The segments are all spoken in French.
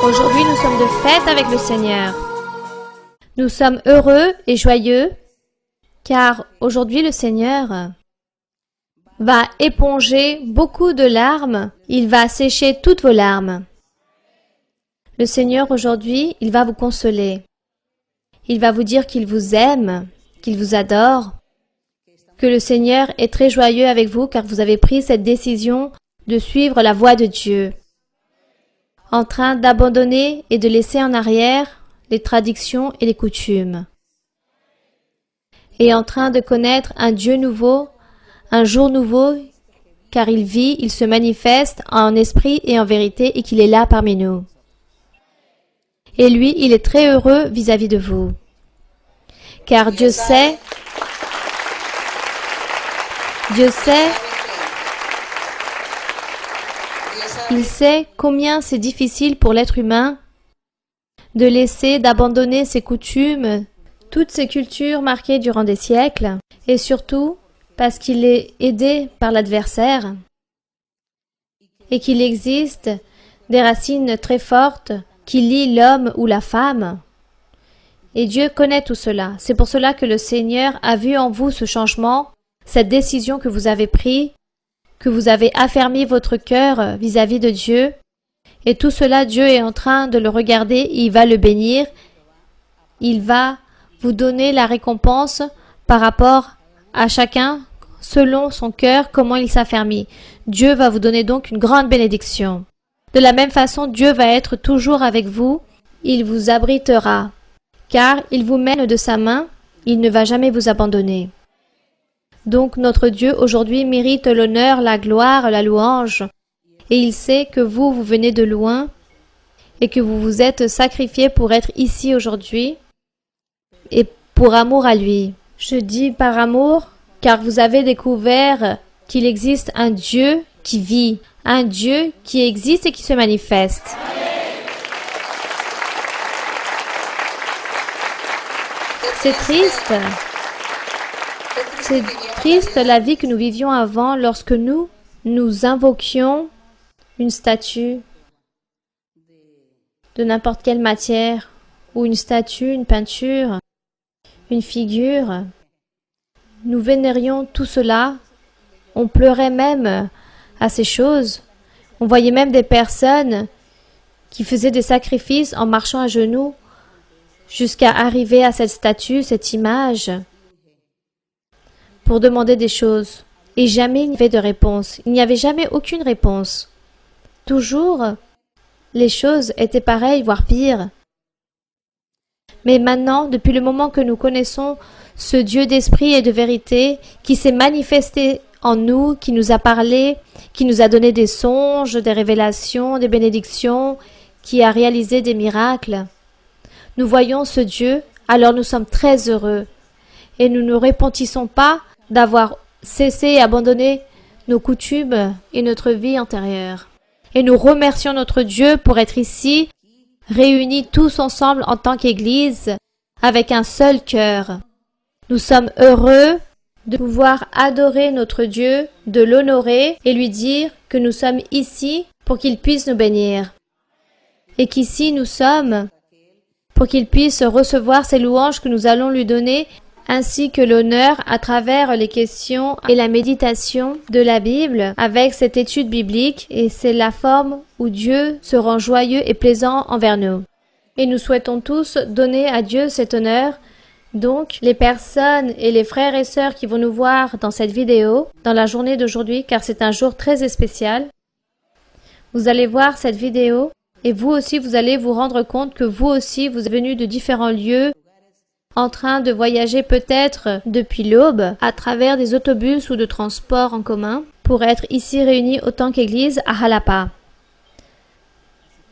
Aujourd'hui, nous sommes de fête avec le Seigneur. Nous sommes heureux et joyeux, car aujourd'hui le Seigneur va éponger beaucoup de larmes. Il va sécher toutes vos larmes. Le Seigneur aujourd'hui, il va vous consoler. Il va vous dire qu'il vous aime, qu'il vous adore, que le Seigneur est très joyeux avec vous car vous avez pris cette décision de suivre la voie de Dieu, en train d'abandonner et de laisser en arrière les traditions et les coutumes, et en train de connaître un Dieu nouveau, un jour nouveau, car il vit, il se manifeste en esprit et en vérité et qu'il est là parmi nous. Et lui, il est très heureux vis-à-vis de vous, car Dieu sait, il sait combien c'est difficile pour l'être humain de laisser, d'abandonner ses coutumes, toutes ces cultures marquées durant des siècles, et surtout parce qu'il est aidé par l'adversaire et qu'il existe des racines très fortes qui lient l'homme ou la femme. Et Dieu connaît tout cela. C'est pour cela que le Seigneur a vu en vous ce changement, cette décision que vous avez prise, que vous avez affermi votre cœur vis-à-vis de Dieu. Et tout cela, Dieu est en train de le regarder, il va le bénir, il va vous donner la récompense par rapport à chacun, selon son cœur, comment il s'affermit. Dieu va vous donner donc une grande bénédiction. De la même façon, Dieu va être toujours avec vous, il vous abritera, car il vous mène de sa main, il ne va jamais vous abandonner. Donc notre Dieu aujourd'hui mérite l'honneur, la gloire, la louange, et il sait que vous venez de loin et que vous vous êtes sacrifié pour être ici aujourd'hui et pour amour à lui. Je dis par amour, car vous avez découvert qu'il existe un Dieu qui vit, un Dieu qui existe et qui se manifeste. C'est triste. C'est triste la vie que nous vivions avant lorsque nous invoquions une statue de n'importe quelle matière, ou une statue, une peinture, une figure. Nous vénérions tout cela, on pleurait même à ces choses. On voyait même des personnes qui faisaient des sacrifices en marchant à genoux jusqu'à arriver à cette statue, cette image, pour demander des choses. Et jamais il n'y avait de réponse. Il n'y avait jamais aucune réponse. Toujours, les choses étaient pareilles, voire pires. Mais maintenant, depuis le moment que nous connaissons ce Dieu d'esprit et de vérité qui s'est manifesté en nous, qui nous a parlé, qui nous a donné des songes, des révélations, des bénédictions, qui a réalisé des miracles. Nous voyons ce Dieu, alors nous sommes très heureux. Et nous ne nous repentissons pas d'avoir cessé et abandonné nos coutumes et notre vie antérieure. Et nous remercions notre Dieu pour être ici, réunis tous ensemble en tant qu'Église, avec un seul cœur. Nous sommes heureux de pouvoir adorer notre Dieu, de l'honorer et lui dire que nous sommes ici pour qu'il puisse nous bénir. Et qu'ici nous sommes pour qu'il puisse recevoir ces louanges que nous allons lui donner, ainsi que l'honneur à travers les questions et la méditation de la Bible avec cette étude biblique, et c'est la forme où Dieu se rend joyeux et plaisant envers nous. Et nous souhaitons tous donner à Dieu cet honneur. Donc, les personnes et les frères et sœurs qui vont nous voir dans cette vidéo, dans la journée d'aujourd'hui, car c'est un jour très spécial, vous allez voir cette vidéo et vous aussi, vous allez vous rendre compte que vous aussi, vous êtes venus de différents lieux, en train de voyager peut-être depuis l'aube à travers des autobus ou de transports en commun pour être ici réunis autant qu'Église à Jalapa.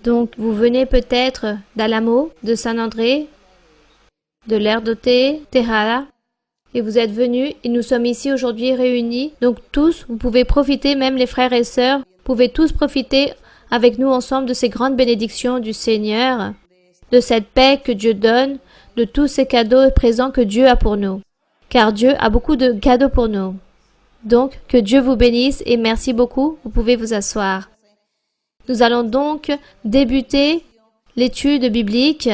Donc, vous venez peut-être d'Alamo, de Saint-André, de l'Erdoté, Terrala, et vous êtes venus et nous sommes ici aujourd'hui réunis. Donc tous, vous pouvez profiter, même les frères et sœurs, vous pouvez tous profiter avec nous ensemble de ces grandes bénédictions du Seigneur, de cette paix que Dieu donne, de tous ces cadeaux et présents que Dieu a pour nous. Car Dieu a beaucoup de cadeaux pour nous. Donc, que Dieu vous bénisse et merci beaucoup, vous pouvez vous asseoir. Nous allons donc débuter l'étude biblique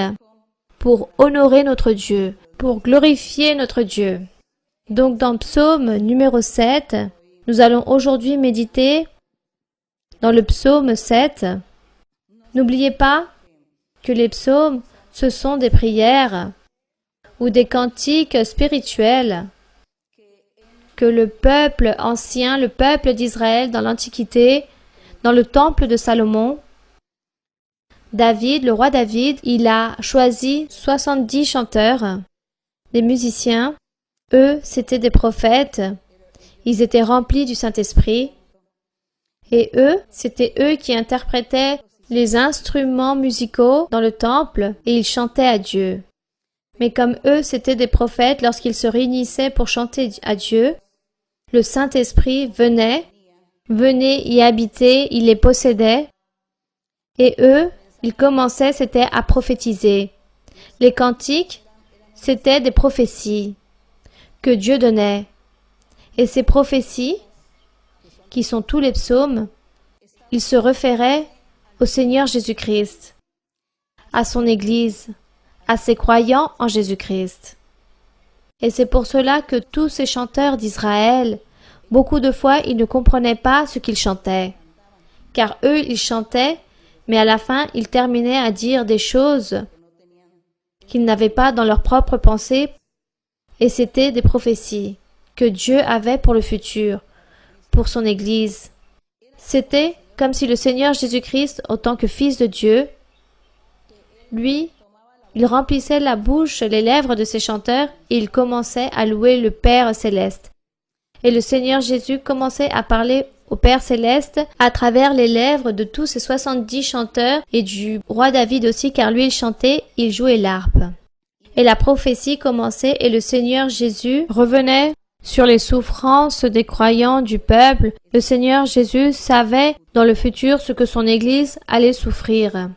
pour honorer notre Dieu, pour glorifier notre Dieu. Donc dans Psaume numéro 7, nous allons aujourd'hui méditer dans le Psaume 7. N'oubliez pas que les psaumes, ce sont des prières ou des cantiques spirituels que le peuple ancien, le peuple d'Israël dans l'Antiquité, dans le temple de Salomon, David, le roi David, il a choisi 70 chanteurs, des musiciens. Eux, c'étaient des prophètes. Ils étaient remplis du Saint-Esprit. Et eux, c'était eux qui interprétaient les instruments musicaux dans le temple et ils chantaient à Dieu. Mais comme eux, c'étaient des prophètes, lorsqu'ils se réunissaient pour chanter à Dieu, le Saint-Esprit venait y habiter, il les possédait. Et eux, ils commençaient, c'était à prophétiser. Les cantiques, c'était des prophéties que Dieu donnait. Et ces prophéties, qui sont tous les psaumes, ils se référaient au Seigneur Jésus-Christ, à son Église, à ses croyants en Jésus-Christ. Et c'est pour cela que tous ces chanteurs d'Israël, beaucoup de fois, ils ne comprenaient pas ce qu'ils chantaient. Car eux, ils chantaient, mais à la fin, ils terminaient à dire des choses qu'ils n'avaient pas dans leur propre pensée, et c'était des prophéties que Dieu avait pour le futur, pour son Église. C'était comme si le Seigneur Jésus-Christ, en tant que Fils de Dieu, lui, il remplissait la bouche, les lèvres de ses chanteurs et il commençait à louer le Père céleste. Et le Seigneur Jésus commençait à parler au Père céleste à travers les lèvres de tous ces 70 chanteurs et du roi David aussi, car lui il chantait, il jouait l'harpe. Et la prophétie commençait et le Seigneur Jésus revenait sur les souffrances des croyants du peuple. Le Seigneur Jésus savait dans le futur ce que son Église allait souffrir,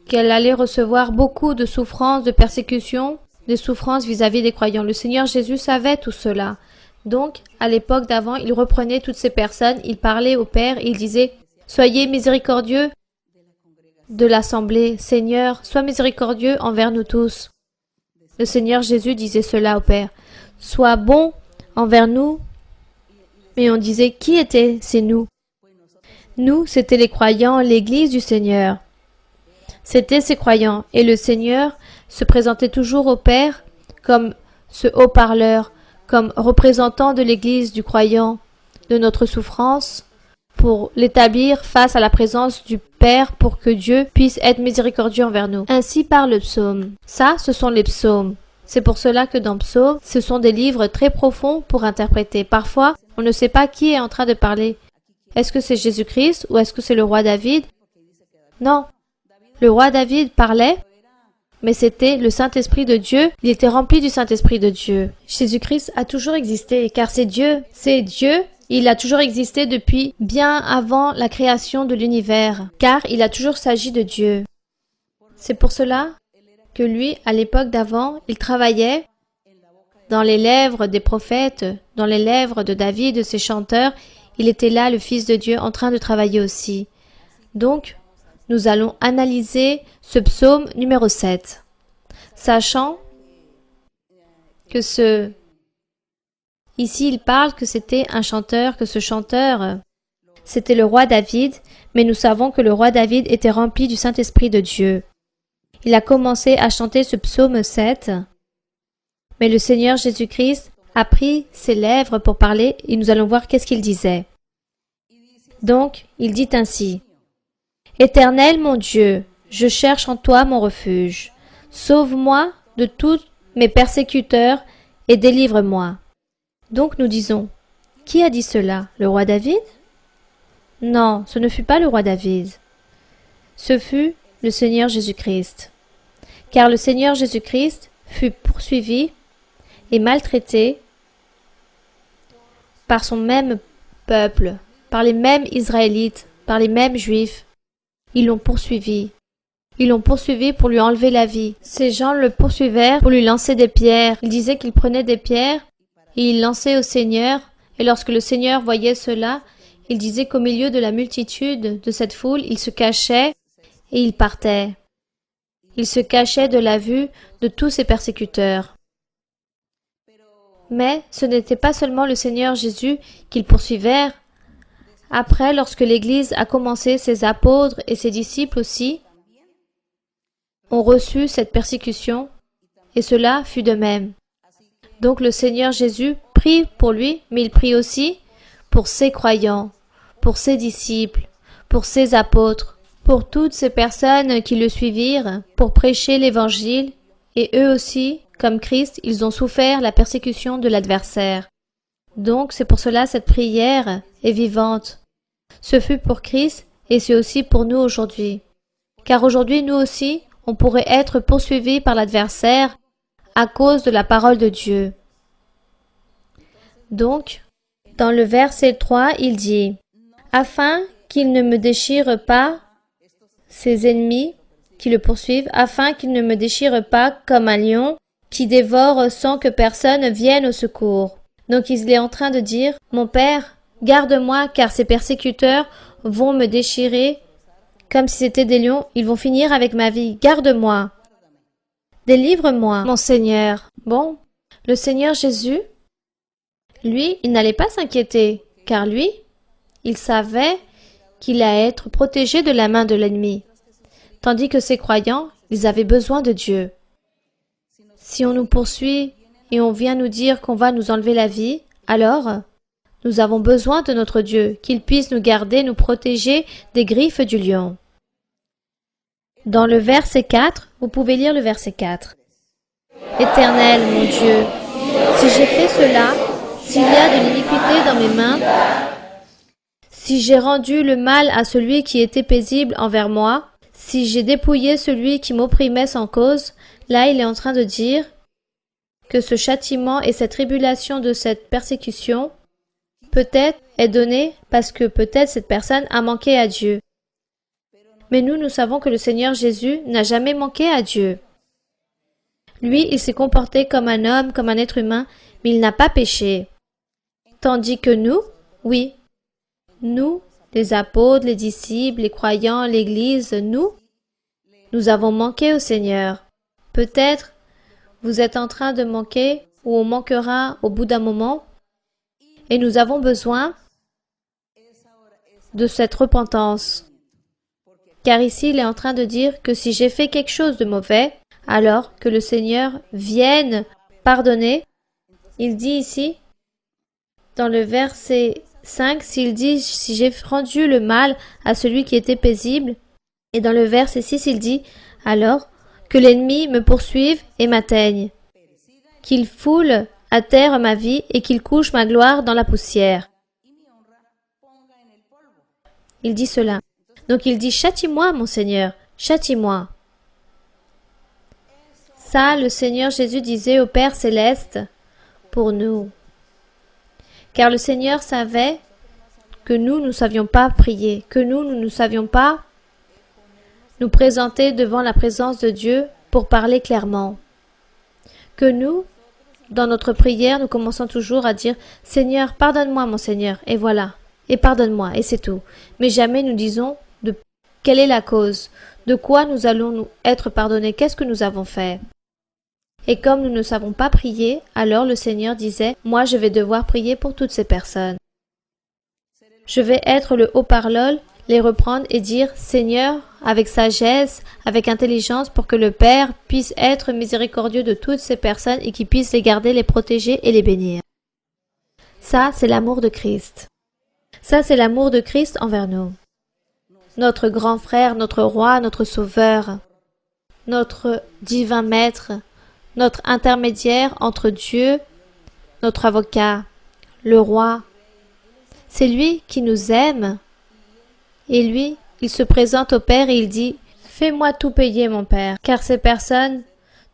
qu'elle allait recevoir beaucoup de souffrances, de persécutions, des souffrances vis-à-vis des croyants. Le Seigneur Jésus savait tout cela. Donc, à l'époque d'avant, il reprenait toutes ces personnes, il parlait au Père, il disait « Soyez miséricordieux de l'Assemblée, Seigneur, sois miséricordieux envers nous tous. » Le Seigneur Jésus disait cela au Père. « Sois bon envers nous. » Mais on disait « Qui était ces nous ?» Nous, c'était les croyants, l'Église du Seigneur. C'étaient ces croyants, et le Seigneur se présentait toujours au Père comme ce haut-parleur, comme représentant de l'Église du croyant, de notre souffrance, pour l'établir face à la présence du Père pour que Dieu puisse être miséricordieux envers nous. Ainsi parle le psaume. Ça, ce sont les psaumes. C'est pour cela que dans Psaume, ce sont des livres très profonds pour interpréter. Parfois, on ne sait pas qui est en train de parler. Est-ce que c'est Jésus-Christ ou est-ce que c'est le roi David? Non. Le roi David parlait, mais c'était le Saint-Esprit de Dieu. Il était rempli du Saint-Esprit de Dieu. Jésus-Christ a toujours existé, car c'est Dieu. C'est Dieu. Il a toujours existé depuis bien avant la création de l'univers, car il a toujours s'agi de Dieu. C'est pour cela que lui, à l'époque d'avant, il travaillait dans les lèvres des prophètes, dans les lèvres de David, de ses chanteurs. Il était là, le Fils de Dieu, en train de travailler aussi. Donc, nous allons analyser ce psaume numéro 7, sachant que ici il parle que c'était un chanteur, que ce chanteur, c'était le roi David, mais nous savons que le roi David était rempli du Saint-Esprit de Dieu. Il a commencé à chanter ce psaume 7, mais le Seigneur Jésus-Christ a pris ses lèvres pour parler et nous allons voir qu'est-ce qu'il disait. Donc, il dit ainsi: « Éternel mon Dieu, je cherche en toi mon refuge. Sauve-moi de tous mes persécuteurs et délivre-moi. » Donc nous disons, qui a dit cela? Le roi David? Non, ce ne fut pas le roi David. Ce fut le Seigneur Jésus-Christ. Car le Seigneur Jésus-Christ fut poursuivi et maltraité par son même peuple, par les mêmes Israélites, par les mêmes Juifs. Ils l'ont poursuivi. Ils l'ont poursuivi pour lui enlever la vie. Ces gens le poursuivèrent pour lui lancer des pierres. Ils disaient qu'ils prenaient des pierres et ils lançaient au Seigneur. Et lorsque le Seigneur voyait cela, il disait qu'au milieu de la multitude de cette foule, il se cachait et il partait. Il se cachait de la vue de tous ses persécuteurs. Mais ce n'était pas seulement le Seigneur Jésus qu'ils poursuivirent. Après, lorsque l'Église a commencé, ses apôtres et ses disciples aussi ont reçu cette persécution, et cela fut de même. Donc le Seigneur Jésus prie pour lui, mais il prie aussi pour ses croyants, pour ses disciples, pour ses apôtres, pour toutes ces personnes qui le suivirent, pour prêcher l'Évangile, et eux aussi, comme Christ, ils ont souffert la persécution de l'adversaire. Donc c'est pour cela cette prière est vivante. Ce fut pour Christ et c'est aussi pour nous aujourd'hui. Car aujourd'hui, nous aussi, on pourrait être poursuivis par l'adversaire à cause de la parole de Dieu. Donc, dans le verset 3, il dit « Afin qu'il ne me déchire pas ses ennemis qui le poursuivent, afin qu'il ne me déchire pas comme un lion qui dévore sans que personne vienne au secours. » Donc il est en train de dire « Mon Père, garde-moi car ces persécuteurs vont me déchirer comme si c'était des lions, ils vont finir avec ma vie. Garde-moi. Délivre-moi, mon Seigneur. » Bon, le Seigneur Jésus, lui, il n'allait pas s'inquiéter, car lui, il savait qu'il allait être protégé de la main de l'ennemi, tandis que ses croyants, ils avaient besoin de Dieu. Si on nous poursuit et on vient nous dire qu'on va nous enlever la vie, alors nous avons besoin de notre Dieu, qu'il puisse nous garder, nous protéger des griffes du lion. Dans le verset 4, vous pouvez lire le verset 4. « Éternel, mon Dieu, si j'ai fait cela, s'il y a de l'iniquité dans mes mains, si j'ai rendu le mal à celui qui était paisible envers moi, si j'ai dépouillé celui qui m'opprimait sans cause, là il est en train de dire que ce châtiment et cette tribulation de cette persécution peut-être est donné parce que peut-être cette personne a manqué à Dieu. Mais nous savons que le Seigneur Jésus n'a jamais manqué à Dieu. Lui, il s'est comporté comme un homme, comme un être humain, mais il n'a pas péché. Tandis que nous, oui, nous, les apôtres, les disciples, les croyants, l'Église, nous avons manqué au Seigneur. Peut-être vous êtes en train de manquer ou on manquera au bout d'un moment et nous avons besoin de cette repentance. Car ici, il est en train de dire que si j'ai fait quelque chose de mauvais, alors que le Seigneur vienne pardonner. Il dit ici, dans le verset 5, s'il dit « Si j'ai rendu le mal à celui qui était paisible », et dans le verset 6, il dit « Alors que l'ennemi me poursuive et m'atteigne, qu'il foule à terre ma vie et qu'il couche ma gloire dans la poussière. » Il dit cela. Donc il dit « Châtie-moi, mon Seigneur, châtie-moi. » Ça, le Seigneur Jésus disait au Père Céleste pour nous. Car le Seigneur savait que nous ne savions pas prier, que nous ne savions pas nous présenter devant la présence de Dieu pour parler clairement. Que nous, dans notre prière, nous commençons toujours à dire « Seigneur, pardonne-moi, mon Seigneur, et voilà, et pardonne-moi, et c'est tout. » Mais jamais nous disons de quelle est la cause, de quoi nous allons nous être pardonnés, qu'est-ce que nous avons fait. Et comme nous ne savons pas prier, alors le Seigneur disait « Moi, je vais devoir prier pour toutes ces personnes. Je vais être le haut-parleur, les reprendre et dire « Seigneur, avec sagesse, avec intelligence, pour que le Père puisse être miséricordieux de toutes ces personnes et qu'il puisse les garder, les protéger et les bénir. » Ça, c'est l'amour de Christ. Ça, c'est l'amour de Christ envers nous. Notre grand frère, notre roi, notre sauveur, notre divin maître, notre intermédiaire entre Dieu, notre avocat, le roi. C'est lui qui nous aime. Et lui, il se présente au Père et il dit « Fais-moi tout payer, mon Père, car ces personnes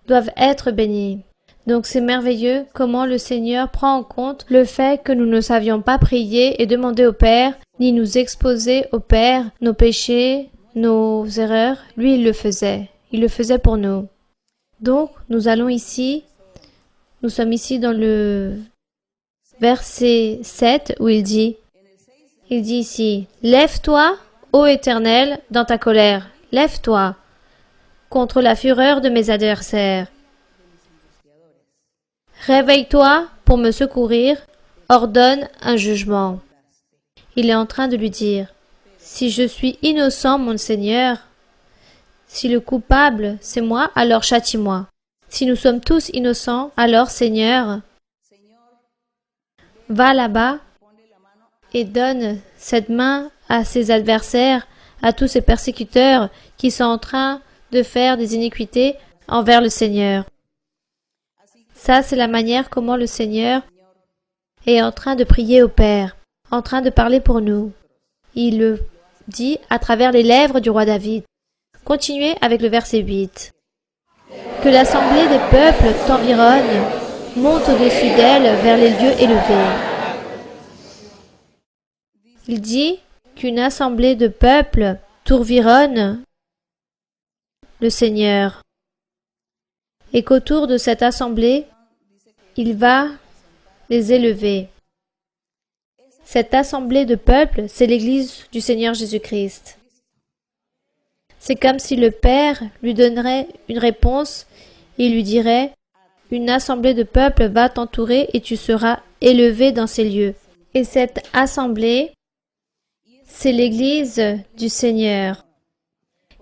doivent être bénies. » Donc c'est merveilleux comment le Seigneur prend en compte le fait que nous ne savions pas prier et demander au Père, ni nous exposer au Père nos péchés, nos erreurs. Lui, il le faisait. Il le faisait pour nous. Donc, nous sommes ici dans le verset 7 où il dit ici, « Lève-toi, ô Éternel, dans ta colère. lève-toi contre la fureur de mes adversaires. Réveille-toi pour me secourir, ordonne un jugement. Il est en train de lui dire, si je suis innocent, mon Seigneur, si le coupable c'est moi, alors châtie-moi. Si nous sommes tous innocents, alors Seigneur, va là-bas et donne cette main à ses adversaires, à tous ces persécuteurs qui sont en train de faire des iniquités envers le Seigneur. Ça, c'est la manière comment le Seigneur est en train de prier au Père, en train de parler pour nous. Il le dit à travers les lèvres du roi David. Continuez avec le verset 8. Que l'assemblée des peuples t'environne, monte au-dessus d'elle vers les lieux élevés. Il dit qu'une assemblée de peuples t'environne le Seigneur et qu'autour de cette assemblée, il va les élever. Cette assemblée de peuples, c'est l'Église du Seigneur Jésus-Christ. C'est comme si le Père lui donnerait une réponse et lui dirait « Une assemblée de peuples va t'entourer et tu seras élevé dans ces lieux. » Et cette assemblée, c'est l'Église du Seigneur.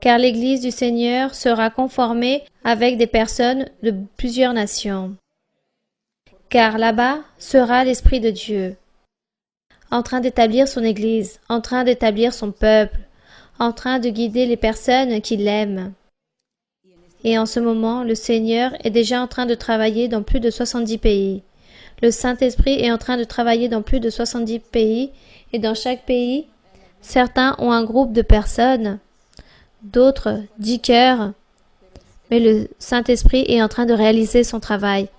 Car l'Église du Seigneur sera conformée avec des personnes de plusieurs nations. Car là-bas sera l'Esprit de Dieu, en train d'établir son Église, en train d'établir son peuple, en train de guider les personnes qui l'aiment. Et en ce moment, le Seigneur est déjà en train de travailler dans plus de 70 pays. Le Saint-Esprit est en train de travailler dans plus de 70 pays, et dans chaque pays, certains ont un groupe de personnes, d'autres 10 cœurs, mais le Saint-Esprit est en train de réaliser son travail.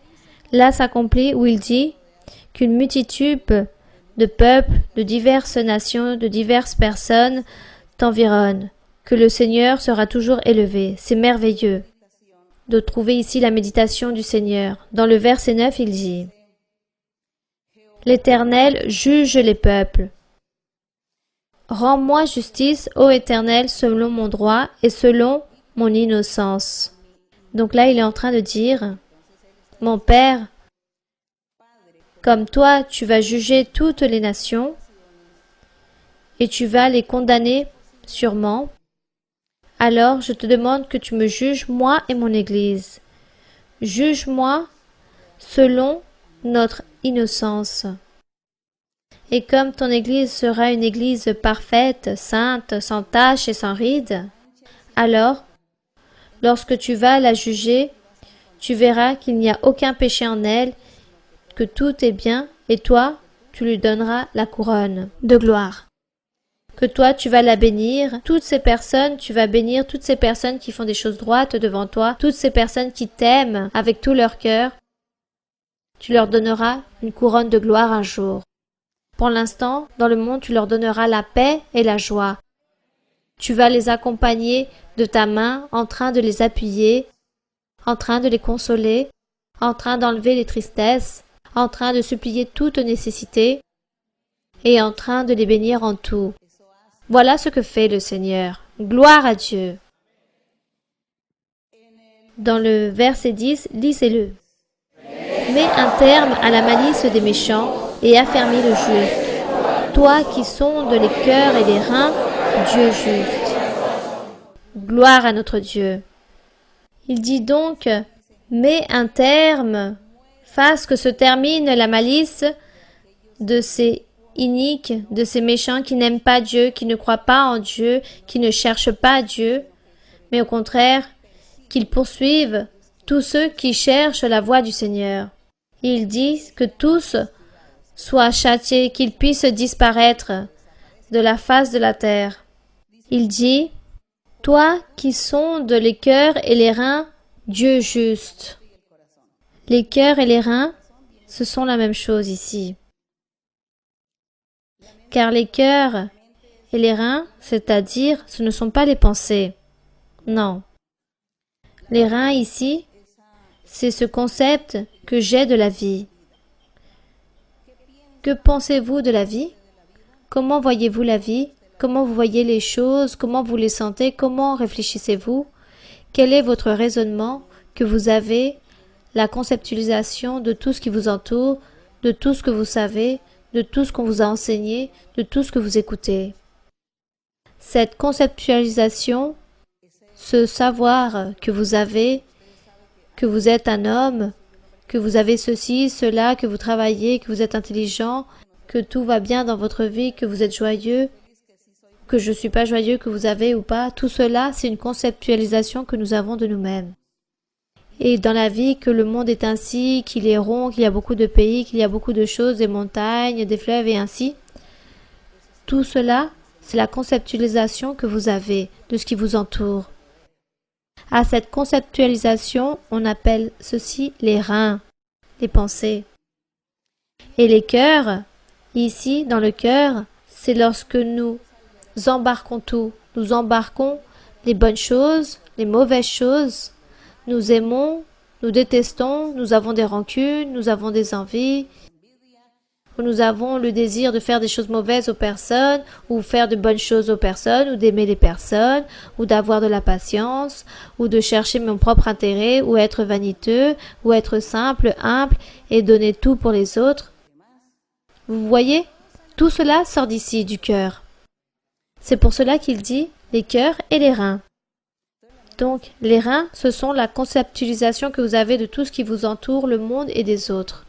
Là s'accomplit où il dit qu'une multitude de peuples, de diverses nations, de diverses personnes t'environnent, que le Seigneur sera toujours élevé. C'est merveilleux de trouver ici la méditation du Seigneur. Dans le verset 9, il dit « L'Éternel juge les peuples. Rends-moi justice, ô Éternel, selon mon droit et selon mon innocence. » Donc là, il est en train de dire « Mon Père, comme toi, tu vas juger toutes les nations et tu vas les condamner sûrement, alors je te demande que tu me juges, moi et mon Église. Juge-moi selon notre innocence. Et comme ton Église sera une Église parfaite, sainte, sans tache et sans ride, alors, lorsque tu vas la juger, tu verras qu'il n'y a aucun péché en elle, que tout est bien, et toi, tu lui donneras la couronne de gloire. Que toi, tu vas la bénir. Toutes ces personnes, tu vas bénir toutes ces personnes qui font des choses droites devant toi, toutes ces personnes qui t'aiment avec tout leur cœur. Tu leur donneras une couronne de gloire un jour. Pour l'instant, dans le monde, tu leur donneras la paix et la joie. Tu vas les accompagner de ta main, en train de les appuyer, en train de les consoler, en train d'enlever les tristesses, en train de supplier toute nécessité et en train de les bénir en tout. Voilà ce que fait le Seigneur. Gloire à Dieu. Dans le verset 10, lisez-le. Mets un terme à la malice des méchants et affermis le juste. Toi qui sondes les cœurs et les reins, Dieu juste. Gloire à notre Dieu. Il dit donc, mets un terme, fasse que se termine la malice de ces iniques, de ces méchants qui n'aiment pas Dieu, qui ne croient pas en Dieu, qui ne cherchent pas Dieu, mais au contraire, qu'ils poursuivent tous ceux qui cherchent la voie du Seigneur. Il dit que tous soient châtiés, qu'ils puissent disparaître de la face de la terre. Il dit, toi qui sondes les cœurs et les reins, Dieu juste. Les cœurs et les reins, ce sont la même chose ici. Car les cœurs et les reins, c'est-à-dire, ce ne sont pas les pensées. Non. Les reins ici, c'est ce concept que j'ai de la vie. Que pensez-vous de la vie? Comment voyez-vous la vie? Comment vous voyez les choses? Comment vous les sentez? Comment réfléchissez-vous? Quel est votre raisonnement que vous avez, la conceptualisation de tout ce qui vous entoure, de tout ce que vous savez, de tout ce qu'on vous a enseigné, de tout ce que vous écoutez? Cette conceptualisation, ce savoir que vous avez, que vous êtes un homme, que vous avez ceci, cela, que vous travaillez, que vous êtes intelligent, que tout va bien dans votre vie, que vous êtes joyeux, que je ne suis pas joyeux, que vous avez ou pas, tout cela, c'est une conceptualisation que nous avons de nous-mêmes. Et dans la vie, que le monde est ainsi, qu'il est rond, qu'il y a beaucoup de pays, qu'il y a beaucoup de choses, des montagnes, des fleuves et ainsi, tout cela, c'est la conceptualisation que vous avez de ce qui vous entoure. À cette conceptualisation, on appelle ceci les reins, les pensées. Et les cœurs, ici, dans le cœur, c'est lorsque nous embarquons tout. Nous embarquons les bonnes choses, les mauvaises choses. Nous aimons, nous détestons, nous avons des rancunes, nous avons des envies. Nous avons le désir de faire des choses mauvaises aux personnes, ou faire de bonnes choses aux personnes, ou d'aimer les personnes, ou d'avoir de la patience, ou de chercher mon propre intérêt, ou être vaniteux, ou être simple, humble, et donner tout pour les autres. Vous voyez, tout cela sort d'ici, du cœur. C'est pour cela qu'il dit les cœurs et les reins. Donc, les reins, ce sont la conceptualisation que vous avez de tout ce qui vous entoure, le monde et des autres.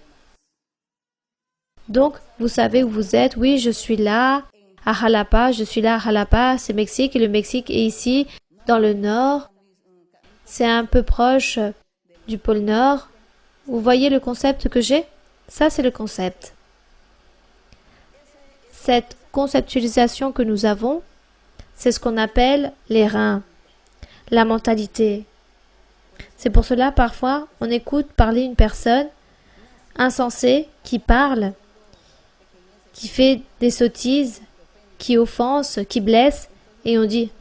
Donc, vous savez où vous êtes. Oui, je suis là, à Jalapa, je suis là à Jalapa, c'est Mexique, et le Mexique est ici, dans le nord. C'est un peu proche du pôle Nord. Vous voyez le concept que j'ai? Ça, c'est le concept. Cette conceptualisation que nous avons, c'est ce qu'on appelle les reins, la mentalité. C'est pour cela, parfois, on écoute parler une personne insensée qui parle, qui fait des sottises, qui offense, qui blesse, et on dit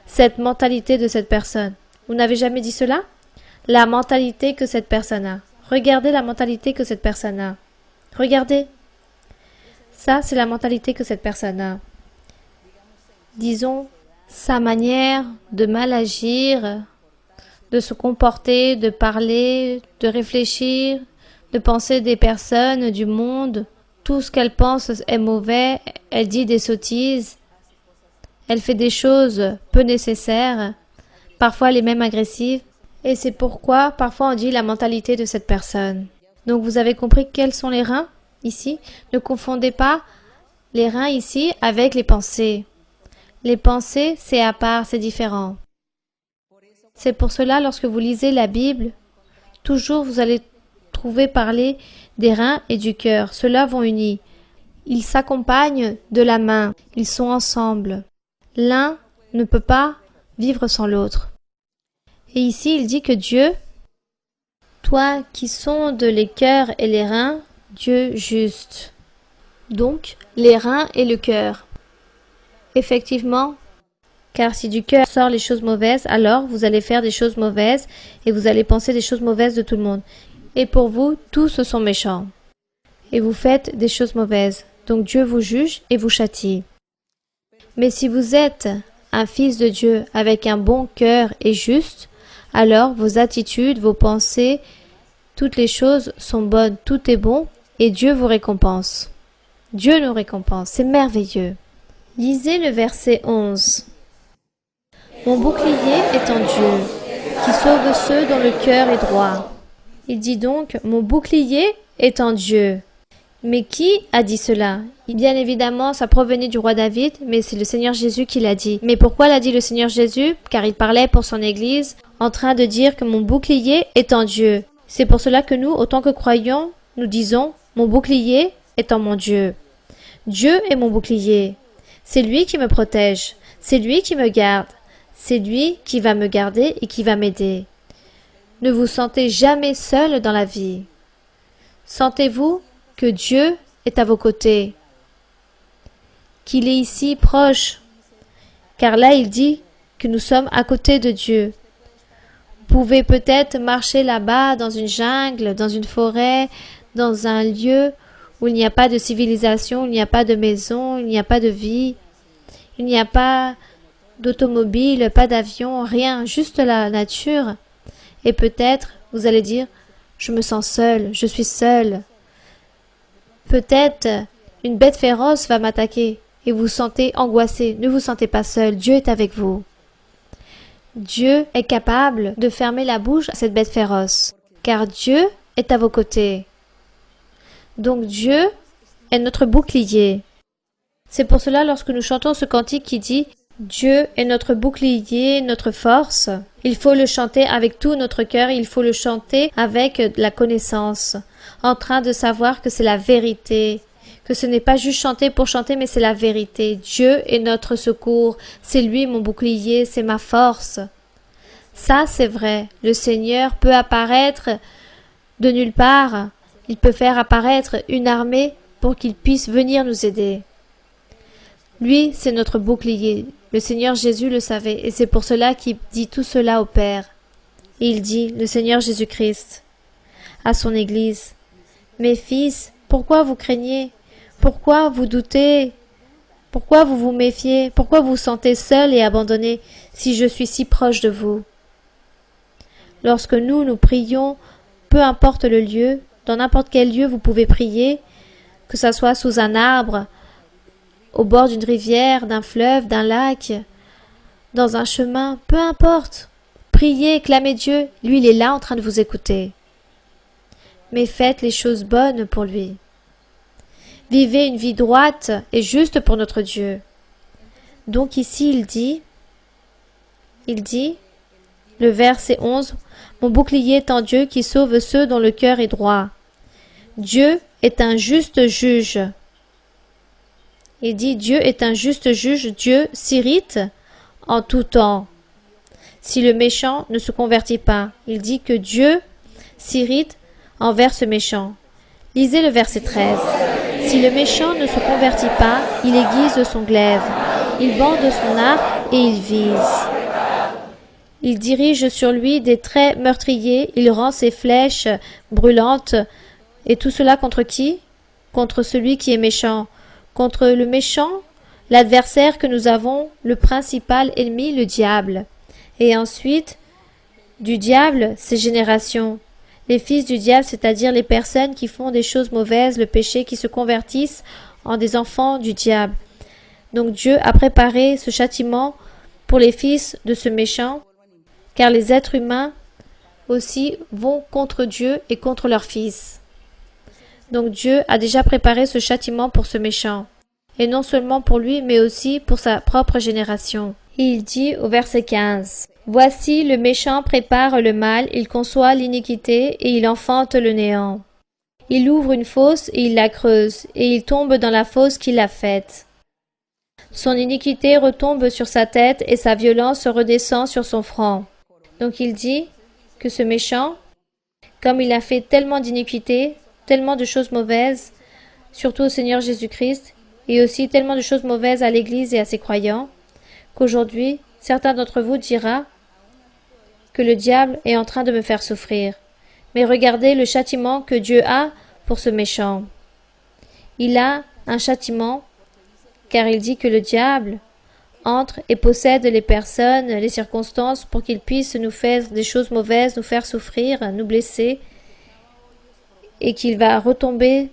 cette mentalité de cette personne. Vous n'avez jamais dit cela? La mentalité que cette personne a. Regardez la mentalité que cette personne a. Regardez. Ça, c'est la mentalité que cette personne a. Disons, sa manière de mal agir, de se comporter, de parler, de réfléchir, de penser des personnes, du monde. Tout ce qu'elle pense est mauvais, elle dit des sottises, elle fait des choses peu nécessaires, parfois elle est même agressive, et c'est pourquoi parfois on dit la mentalité de cette personne. Donc vous avez compris quels sont les reins ici? Ne confondez pas les reins ici avec les pensées. Les pensées, c'est à part, c'est différent. C'est pour cela, lorsque vous lisez la Bible, toujours vous allez trouver parler des reins et du cœur. Ceux-là vont unis. Ils s'accompagnent de la main. Ils sont ensemble. L'un ne peut pas vivre sans l'autre. Et ici, il dit que Dieu, toi qui sondes les cœurs et les reins, Dieu juste. Donc, les reins et le cœur. Effectivement, car si du cœur sort les choses mauvaises, alors vous allez faire des choses mauvaises et vous allez penser des choses mauvaises de tout le monde. Et pour vous, tous sont méchants. Et vous faites des choses mauvaises. Donc Dieu vous juge et vous châtie. Mais si vous êtes un fils de Dieu avec un bon cœur et juste, alors vos attitudes, vos pensées, toutes les choses sont bonnes, tout est bon et Dieu vous récompense. Dieu nous récompense, c'est merveilleux. Lisez le verset 11. Mon bouclier est en Dieu, qui sauve ceux dont le cœur est droit. Il dit donc, mon bouclier est en Dieu. Mais qui a dit cela? Bien évidemment, ça provenait du roi David, mais c'est le Seigneur Jésus qui l'a dit. Mais pourquoi l'a dit le Seigneur Jésus? Car il parlait pour son Église, en train de dire que mon bouclier est en Dieu. C'est pour cela que nous, autant que croyants, nous disons, mon bouclier est en mon Dieu. Dieu est mon bouclier. C'est lui qui me protège. C'est lui qui me garde. C'est lui qui va me garder et qui va m'aider. Ne vous sentez jamais seul dans la vie. Sentez-vous que Dieu est à vos côtés, qu'il est ici proche, car là il dit que nous sommes à côté de Dieu. Vous pouvez peut-être marcher là-bas dans une jungle, dans une forêt, dans un lieu où il n'y a pas de civilisation, il n'y a pas de maison, il n'y a pas de vie. Il n'y a pas d'automobile, pas d'avion, rien, juste la nature. Et peut-être, vous allez dire, je me sens seul, je suis seul. Peut-être, une bête féroce va m'attaquer et vous vous sentez angoissé. Ne vous sentez pas seul, Dieu est avec vous. Dieu est capable de fermer la bouche à cette bête féroce, car Dieu est à vos côtés. Donc Dieu est notre bouclier. C'est pour cela, lorsque nous chantons ce cantique qui dit « Dieu est notre bouclier, notre force », il faut le chanter avec tout notre cœur, il faut le chanter avec la connaissance, en train de savoir que c'est la vérité, que ce n'est pas juste chanter pour chanter, mais c'est la vérité. Dieu est notre secours, c'est lui mon bouclier, c'est ma force. Ça, c'est vrai. Le Seigneur peut apparaître de nulle part. Il peut faire apparaître une armée pour qu'il puisse venir nous aider. Lui, c'est notre bouclier. Le Seigneur Jésus le savait, et c'est pour cela qu'il dit tout cela au Père. Et il dit, le Seigneur Jésus-Christ, à son Église, « Mes fils, pourquoi vous craignez? Pourquoi vous doutez? Pourquoi vous vous méfiez? Pourquoi vous vous sentez seul et abandonné si je suis si proche de vous? » Lorsque nous prions, peu importe le lieu, dans n'importe quel lieu vous pouvez prier, que ce soit sous un arbre, au bord d'une rivière, d'un fleuve, d'un lac, dans un chemin, peu importe. Priez, clamez Dieu, lui il est là en train de vous écouter. Mais faites les choses bonnes pour lui. Vivez une vie droite et juste pour notre Dieu. Donc ici il dit, le verset 11, « Mon bouclier est en Dieu qui sauve ceux dont le cœur est droit. » Dieu est un juste juge. Il dit, Dieu est un juste juge, Dieu s'irrite en tout temps. Si le méchant ne se convertit pas, il dit que Dieu s'irrite envers ce méchant. Lisez le verset 13. Si le méchant ne se convertit pas, il aiguise son glaive, il bande son arc et il vise. Il dirige sur lui des traits meurtriers, il rend ses flèches brûlantes, et tout cela contre qui? Contre celui qui est méchant. Contre le méchant, l'adversaire que nous avons, le principal ennemi, le diable. Et ensuite, du diable, ses générations. Les fils du diable, c'est-à-dire les personnes qui font des choses mauvaises, le péché, qui se convertissent en des enfants du diable. Donc Dieu a préparé ce châtiment pour les fils de ce méchant, car les êtres humains aussi vont contre Dieu et contre leurs fils. Donc Dieu a déjà préparé ce châtiment pour ce méchant, et non seulement pour lui, mais aussi pour sa propre génération. Et il dit au verset 15, « Voici le méchant prépare le mal, il conçoit l'iniquité et il enfante le néant. Il ouvre une fosse et il la creuse, et il tombe dans la fosse qu'il a faite. Son iniquité retombe sur sa tête et sa violence redescend sur son front. » Donc il dit que ce méchant, comme il a fait tellement d'iniquités, tellement de choses mauvaises, surtout au Seigneur Jésus-Christ, et aussi tellement de choses mauvaises à l'Église et à ses croyants, qu'aujourd'hui, certains d'entre vous dira que le diable est en train de me faire souffrir. Mais regardez le châtiment que Dieu a pour ce méchant. Il a un châtiment, car il dit que le diable entre et possède les personnes, les circonstances, pour qu'il puisse nous faire des choses mauvaises, nous faire souffrir, nous blesser, et qu'il va retomber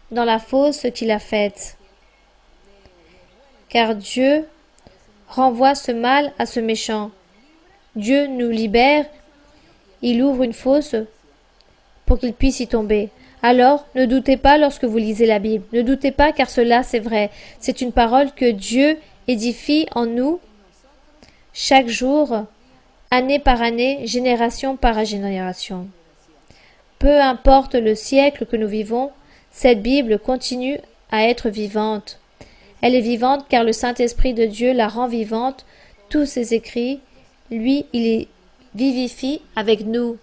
dans la fosse qu'il a faite. Car Dieu renvoie ce mal à ce méchant. Dieu nous libère, il ouvre une fosse pour qu'il puisse y tomber. Alors, ne doutez pas lorsque vous lisez la Bible. Ne doutez pas car cela c'est vrai. C'est une parole que Dieu édifie en nous chaque jour, année par année, génération par génération. Peu importe le siècle que nous vivons, cette Bible continue à être vivante. Elle est vivante car le Saint-Esprit de Dieu la rend vivante. Tous ses écrits, lui, il les vivifie avec nous,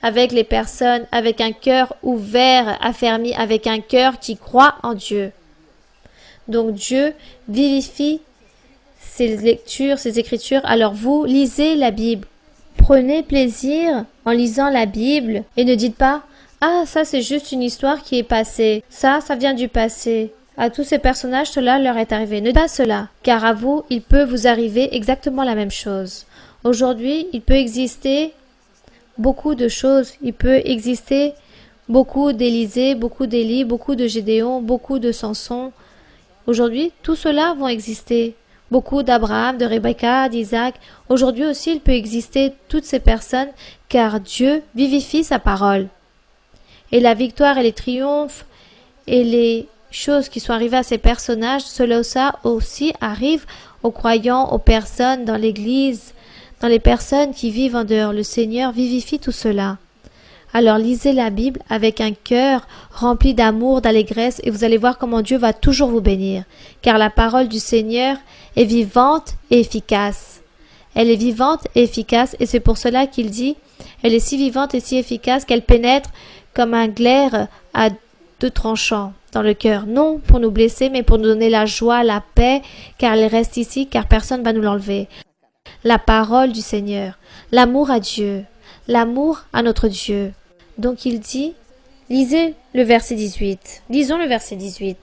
avec les personnes, avec un cœur ouvert, affermi, avec un cœur qui croit en Dieu. Donc Dieu vivifie ses lectures, ses écritures. Alors vous, lisez la Bible. Prenez plaisir en lisant la Bible et ne dites pas « Ah, ça c'est juste une histoire qui est passée. Ça vient du passé. À tous ces personnages, cela leur est arrivé. Ne dites pas cela, car à vous, il peut vous arriver exactement la même chose. Aujourd'hui, il peut exister beaucoup de choses. Il peut exister beaucoup d'Élisée, beaucoup d'Élie, beaucoup de Gédéon, beaucoup de Samson. Aujourd'hui, tout cela vont exister. Beaucoup d'Abraham, de Rebecca, d'Isaac. Aujourd'hui aussi, il peut exister toutes ces personnes, car Dieu vivifie sa parole. Et la victoire et les triomphes et les choses qui sont arrivées à ces personnages, cela aussi arrive aux croyants, aux personnes dans l'Église, dans les personnes qui vivent en dehors. Le Seigneur vivifie tout cela. Alors lisez la Bible avec un cœur rempli d'amour, d'allégresse, et vous allez voir comment Dieu va toujours vous bénir. Car la parole du Seigneur est vivante et efficace. Elle est vivante et efficace, et c'est pour cela qu'il dit, elle est si vivante et si efficace qu'elle pénètre comme un glaire à deux tranchants dans le cœur. Non pour nous blesser, mais pour nous donner la joie, la paix, car elle reste ici, car personne ne va nous l'enlever. La parole du Seigneur, l'amour à Dieu, l'amour à notre Dieu. Donc il dit, lisez le verset 18. Lisons le verset 18.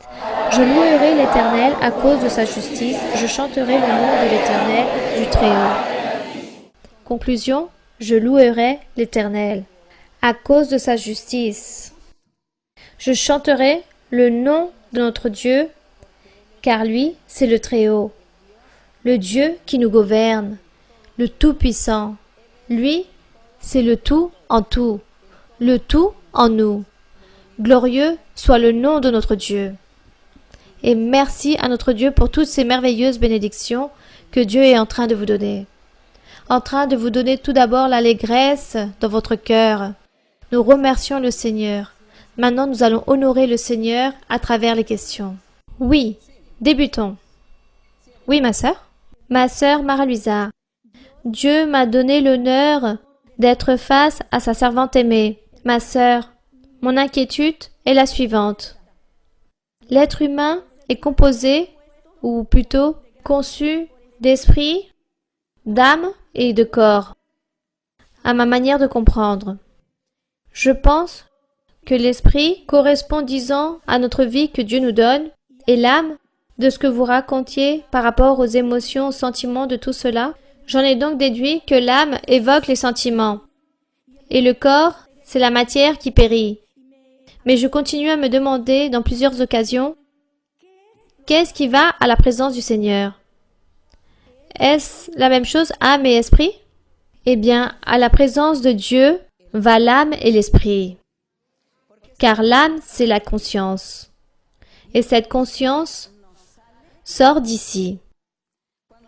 Je louerai l'Éternel à cause de sa justice, je chanterai le nom de l'Éternel du Très-Haut. Conclusion, je louerai l'Éternel à cause de sa justice. Je chanterai le nom de notre Dieu, car lui, c'est le Très-Haut, le Dieu qui nous gouverne, le Tout-Puissant. Lui, c'est le tout en tout, le tout en nous. Glorieux soit le nom de notre Dieu. Et merci à notre Dieu pour toutes ces merveilleuses bénédictions que Dieu est en train de vous donner. En train de vous donner tout d'abord l'allégresse dans votre cœur. Nous remercions le Seigneur. Maintenant, nous allons honorer le Seigneur à travers les questions. Oui, débutons. Oui, ma sœur? Ma sœur Mara-Luisa, Dieu m'a donné l'honneur d'être face à sa servante aimée. Ma sœur, mon inquiétude est la suivante. L'être humain est composé, ou plutôt conçu, d'esprit, d'âme et de corps, à ma manière de comprendre. Je pense que l'esprit correspond, disons, à notre vie que Dieu nous donne, et l'âme, de ce que vous racontiez par rapport aux émotions, aux sentiments de tout cela, j'en ai donc déduit que l'âme évoque les sentiments, et le corps, c'est la matière qui périt. Mais je continue à me demander dans plusieurs occasions, qu'est-ce qui va à la présence du Seigneur? Est-ce la même chose, âme et esprit? Eh bien, à la présence de Dieu va l'âme et l'esprit. Car l'âme, c'est la conscience. Et cette conscience sort d'ici.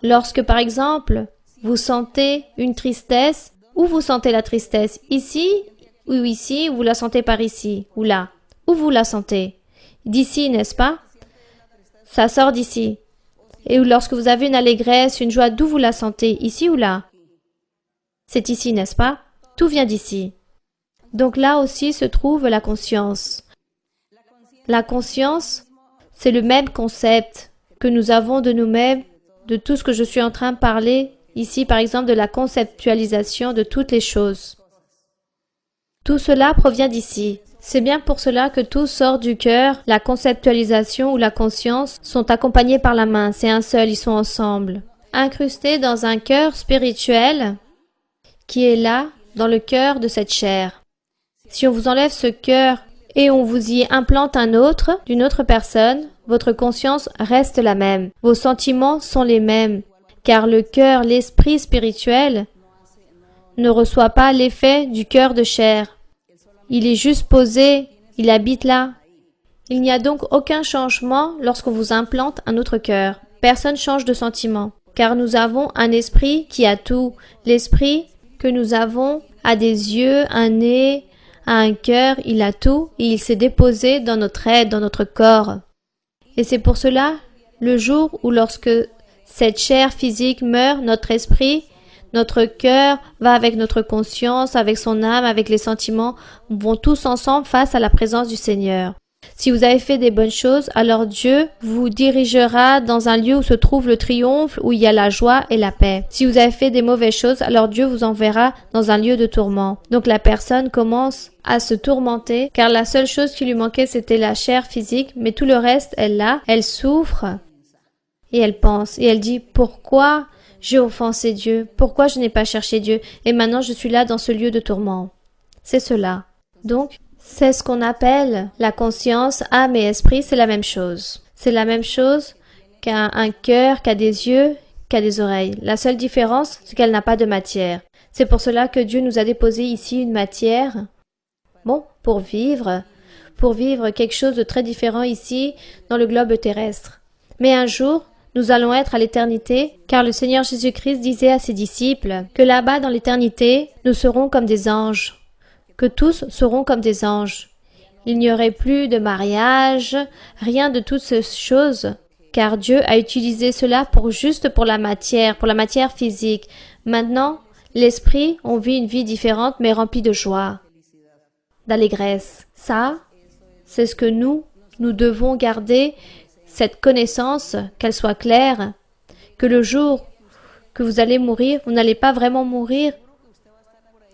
Lorsque, par exemple, vous sentez une tristesse, où vous sentez la tristesse? Ici ou ici, ou vous la sentez par ici, ou là? Où vous la sentez? D'ici, n'est-ce pas? Ça sort d'ici. Et lorsque vous avez une allégresse, une joie, d'où vous la sentez? Ici ou là? C'est ici, n'est-ce pas? Tout vient d'ici. Donc là aussi se trouve la conscience. La conscience, c'est le même concept que nous avons de nous-mêmes, de tout ce que je suis en train de parler, ici par exemple de la conceptualisation de toutes les choses. Tout cela provient d'ici. C'est bien pour cela que tout sort du cœur, la conceptualisation ou la conscience sont accompagnés par la main, c'est un seul, ils sont ensemble. Incrustés dans un cœur spirituel qui est là, dans le cœur de cette chair. Si on vous enlève ce cœur et on vous y implante un autre, d'une autre personne, votre conscience reste la même. Vos sentiments sont les mêmes, car le cœur, l'esprit spirituel, ne reçoit pas l'effet du cœur de chair. Il est juste posé, il habite là. Il n'y a donc aucun changement lorsqu'on vous implante un autre cœur. Personne change de sentiment, car nous avons un esprit qui a tout. L'esprit que nous avons a des yeux, un nez, a un cœur, il a tout, et il s'est déposé dans notre aide, dans notre corps. Et c'est pour cela, le jour où lorsque cette chair physique meurt, notre esprit, notre cœur va avec notre conscience, avec son âme, avec les sentiments, vont tous ensemble face à la présence du Seigneur. Si vous avez fait des bonnes choses, alors Dieu vous dirigera dans un lieu où se trouve le triomphe, où il y a la joie et la paix. Si vous avez fait des mauvaises choses, alors Dieu vous enverra dans un lieu de tourment. Donc la personne commence à se tourmenter, car la seule chose qui lui manquait, c'était la chair physique, mais tout le reste, elle l'a, elle souffre, et elle pense, et elle dit, pourquoi j'ai offensé Dieu? Pourquoi je n'ai pas cherché Dieu? Et maintenant je suis là dans ce lieu de tourment. C'est cela. Donc, c'est ce qu'on appelle la conscience, âme et esprit, c'est la même chose. C'est la même chose qu'un cœur, qu'a des yeux, qu'a des oreilles. La seule différence, c'est qu'elle n'a pas de matière. C'est pour cela que Dieu nous a déposé ici une matière, bon, pour vivre quelque chose de très différent ici, dans le globe terrestre. Mais un jour, nous allons être à l'éternité, car le Seigneur Jésus-Christ disait à ses disciples que là-bas dans l'éternité, nous serons comme des anges. Que tous seront comme des anges. Il n'y aurait plus de mariage, rien de toutes ces choses, car Dieu a utilisé cela juste pour la matière physique. Maintenant, l'esprit, on vit une vie différente, mais remplie de joie, d'allégresse. Ça, c'est ce que nous devons garder, cette connaissance, qu'elle soit claire, que le jour que vous allez mourir, vous n'allez pas vraiment mourir,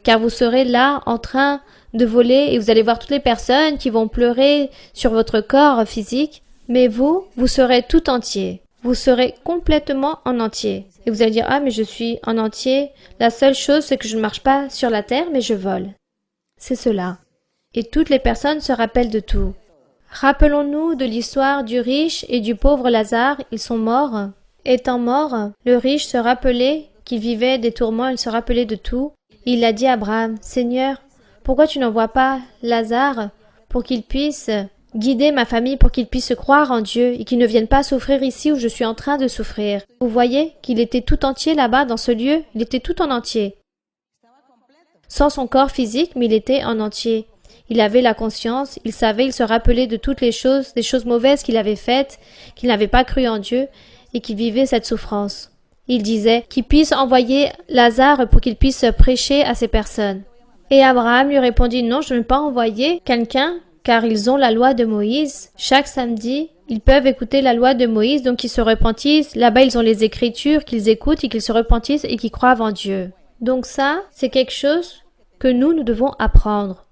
car vous serez là en train de voler et vous allez voir toutes les personnes qui vont pleurer sur votre corps physique, mais vous serez tout entier. Vous serez complètement en entier. Et vous allez dire, ah mais je suis en entier, la seule chose c'est que je ne marche pas sur la terre mais je vole. C'est cela. Et toutes les personnes se rappellent de tout. Rappelons-nous de l'histoire du riche et du pauvre Lazare, ils sont morts. Étant mort, le riche se rappelait qu'il vivait des tourments, il se rappelait de tout. Il a dit à Abraham, « Seigneur, pourquoi tu n'envoies pas Lazare pour qu'il puisse guider ma famille, pour qu'il puisse croire en Dieu et qu'il ne vienne pas souffrir ici où je suis en train de souffrir ?» Vous voyez qu'il était tout entier là-bas dans ce lieu, il était tout en entier. Sans son corps physique, mais il était en entier. Il avait la conscience, il savait, il se rappelait de toutes les choses, des choses mauvaises qu'il avait faites, qu'il n'avait pas cru en Dieu et qu'il vivait cette souffrance. Il disait qu'il puisse envoyer Lazare pour qu'il puisse prêcher à ces personnes. Et Abraham lui répondit, non, je ne vais pas envoyer quelqu'un, car ils ont la loi de Moïse. Chaque samedi, ils peuvent écouter la loi de Moïse, donc ils se repentissent. Là-bas, ils ont les Écritures qu'ils écoutent et qu'ils se repentissent et qu'ils croient en Dieu. Donc ça, c'est quelque chose que nous devons apprendre.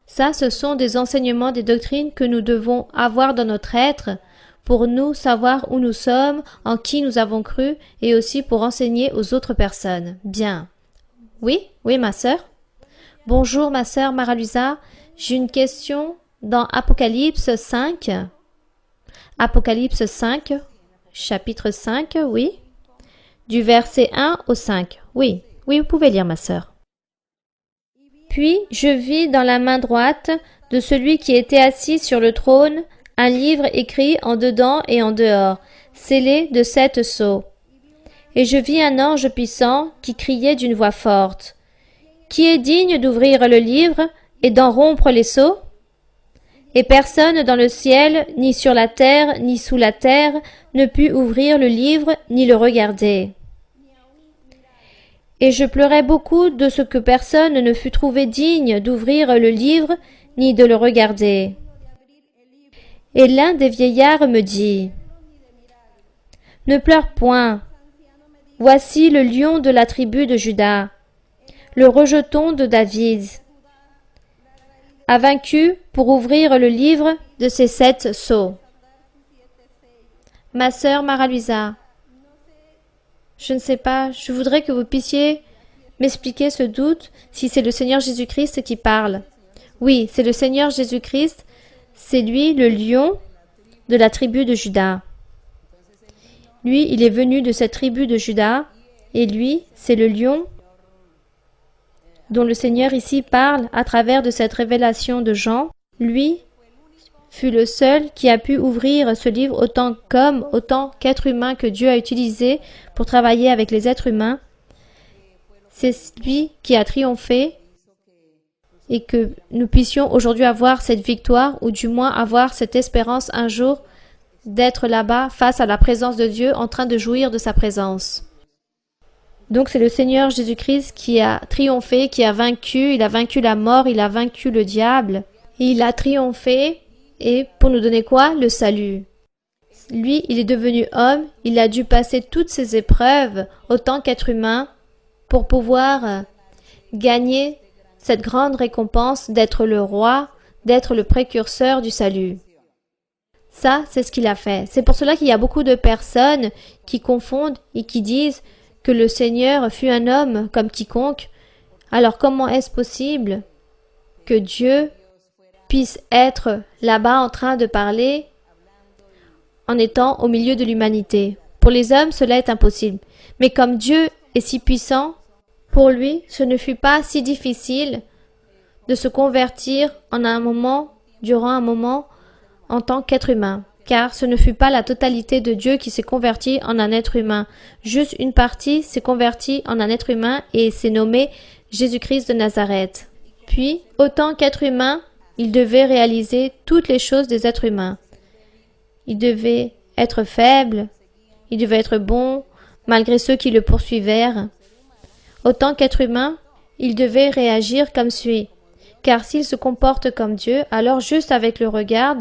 Ça, ce sont des enseignements, des doctrines que nous devons avoir dans notre être, pour nous savoir où nous sommes, en qui nous avons cru, et aussi pour enseigner aux autres personnes. Bien. Oui, ma sœur. Bonjour, ma sœur Maralusa. J'ai une question dans Apocalypse 5. Apocalypse 5, chapitre 5, oui. Du verset 1 au 5. Oui, vous pouvez lire, ma sœur. Puis je vis dans la main droite de celui qui était assis sur le trône un livre écrit en dedans et en dehors, scellé de 7 sceaux. Et je vis un ange puissant qui criait d'une voix forte. Qui est digne d'ouvrir le livre et d'en rompre les sceaux? Et personne dans le ciel, ni sur la terre, ni sous la terre, ne put ouvrir le livre ni le regarder. Et je pleurais beaucoup de ce que personne ne fut trouvé digne d'ouvrir le livre ni de le regarder. Et l'un des vieillards me dit, « Ne pleure point, voici le lion de la tribu de Juda, le rejeton de David, a vaincu pour ouvrir le livre de ces 7 sceaux. » Ma sœur Maraluisa, je ne sais pas, je voudrais que vous puissiez m'expliquer ce doute si c'est le Seigneur Jésus-Christ qui parle. Oui, c'est le Seigneur Jésus-Christ. C'est lui, le lion de la tribu de Juda. Lui, il est venu de cette tribu de Juda, et lui, c'est le lion dont le Seigneur ici parle à travers de cette révélation de Jean. Lui fut le seul qui a pu ouvrir ce livre autant qu'être humain que Dieu a utilisé pour travailler avec les êtres humains. C'est lui qui a triomphé et que nous puissions aujourd'hui avoir cette victoire, ou du moins avoir cette espérance un jour d'être là-bas face à la présence de Dieu en train de jouir de sa présence. Donc c'est le Seigneur Jésus-Christ qui a triomphé, qui a vaincu, il a vaincu la mort, il a vaincu le diable, et il a triomphé Et pour nous donner quoi? Le salut. Lui, il est devenu homme, il a dû passer toutes ces épreuves autant qu'être humain pour pouvoir gagner cette grande récompense d'être le roi, d'être le précurseur du salut. Ça, c'est ce qu'il a fait. C'est pour cela qu'il y a beaucoup de personnes qui confondent et qui disent que le Seigneur fut un homme comme quiconque. Alors comment est-ce possible que Dieu puisse être là-bas en train de parler en étant au milieu de l'humanité? Pour les hommes, cela est impossible. Mais comme Dieu est si puissant, pour lui, ce ne fut pas si difficile de se convertir en un moment, durant un moment, en tant qu'être humain. Car ce ne fut pas la totalité de Dieu qui s'est converti en un être humain. Juste une partie s'est convertie en un être humain et s'est nommé Jésus-Christ de Nazareth. Puis, autant qu'être humain, il devait réaliser toutes les choses des êtres humains. Il devait être faible, il devait être bon, malgré ceux qui le poursuivèrent. Autant qu'être humain, il devait réagir comme suit. Car s'il se comporte comme Dieu, alors juste avec le regard,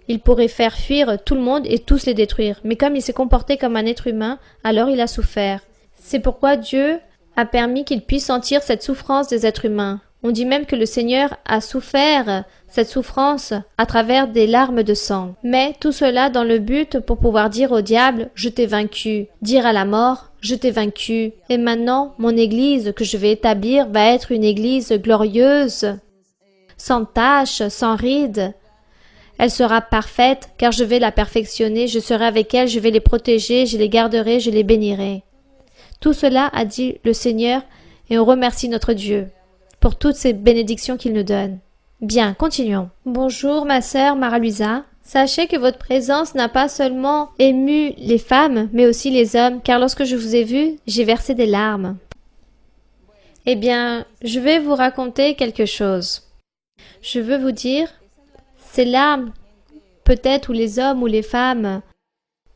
il pourrait faire fuir tout le monde et tous les détruire. Mais comme il s'est comporté comme un être humain, alors il a souffert. C'est pourquoi Dieu a permis qu'il puisse sentir cette souffrance des êtres humains. On dit même que le Seigneur a souffert cette souffrance à travers des larmes de sang. Mais tout cela dans le but pour pouvoir dire au diable « Je t'ai vaincu », dire à la mort « Je t'ai vaincu ». Et maintenant, mon Église que je vais établir va être une Église glorieuse, sans tache, sans ride. Elle sera parfaite, car je vais la perfectionner, je serai avec elle, je vais les protéger, je les garderai, je les bénirai. Tout cela a dit le Seigneur, et on remercie notre Dieu pour toutes ces bénédictions qu'il nous donne. Bien, continuons. Bonjour ma sœur Mara-Luisa. Sachez que votre présence n'a pas seulement ému les femmes, mais aussi les hommes, car lorsque je vous ai vu, j'ai versé des larmes. Eh bien, je vais vous raconter quelque chose. Je veux vous dire, ces larmes, peut-être où les hommes ou les femmes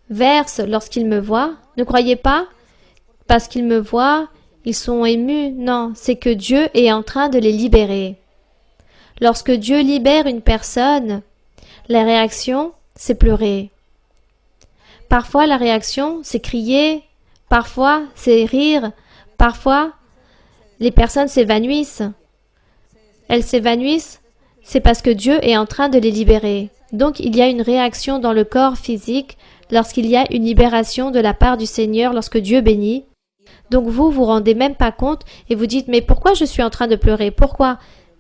versent lorsqu'ils me voient, ne croyez pas, parce qu'ils me voient, ils sont émus. Non, c'est que Dieu est en train de les libérer. Lorsque Dieu libère une personne, la réaction, c'est pleurer. Parfois, la réaction, c'est crier. Parfois, c'est rire. Parfois, les personnes s'évanouissent. Elles s'évanouissent, c'est parce que Dieu est en train de les libérer. Donc, il y a une réaction dans le corps physique lorsqu'il y a une libération de la part du Seigneur, lorsque Dieu bénit. Donc, vous rendez même pas compte et vous dites « Mais pourquoi je suis en train de pleurer? Pourquoi?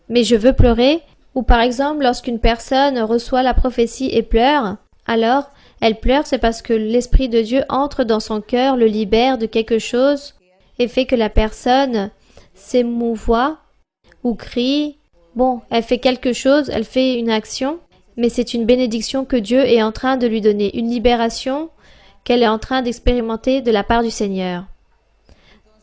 Mais je veux pleurer ?» Ou par exemple, lorsqu'une personne reçoit la prophétie et pleure, alors elle pleure, c'est parce que l'Esprit de Dieu entre dans son cœur, le libère de quelque chose et fait que la personne s'émouvoie ou crie. Bon, elle fait quelque chose, elle fait une action, mais c'est une bénédiction que Dieu est en train de lui donner, une libération qu'elle est en train d'expérimenter de la part du Seigneur.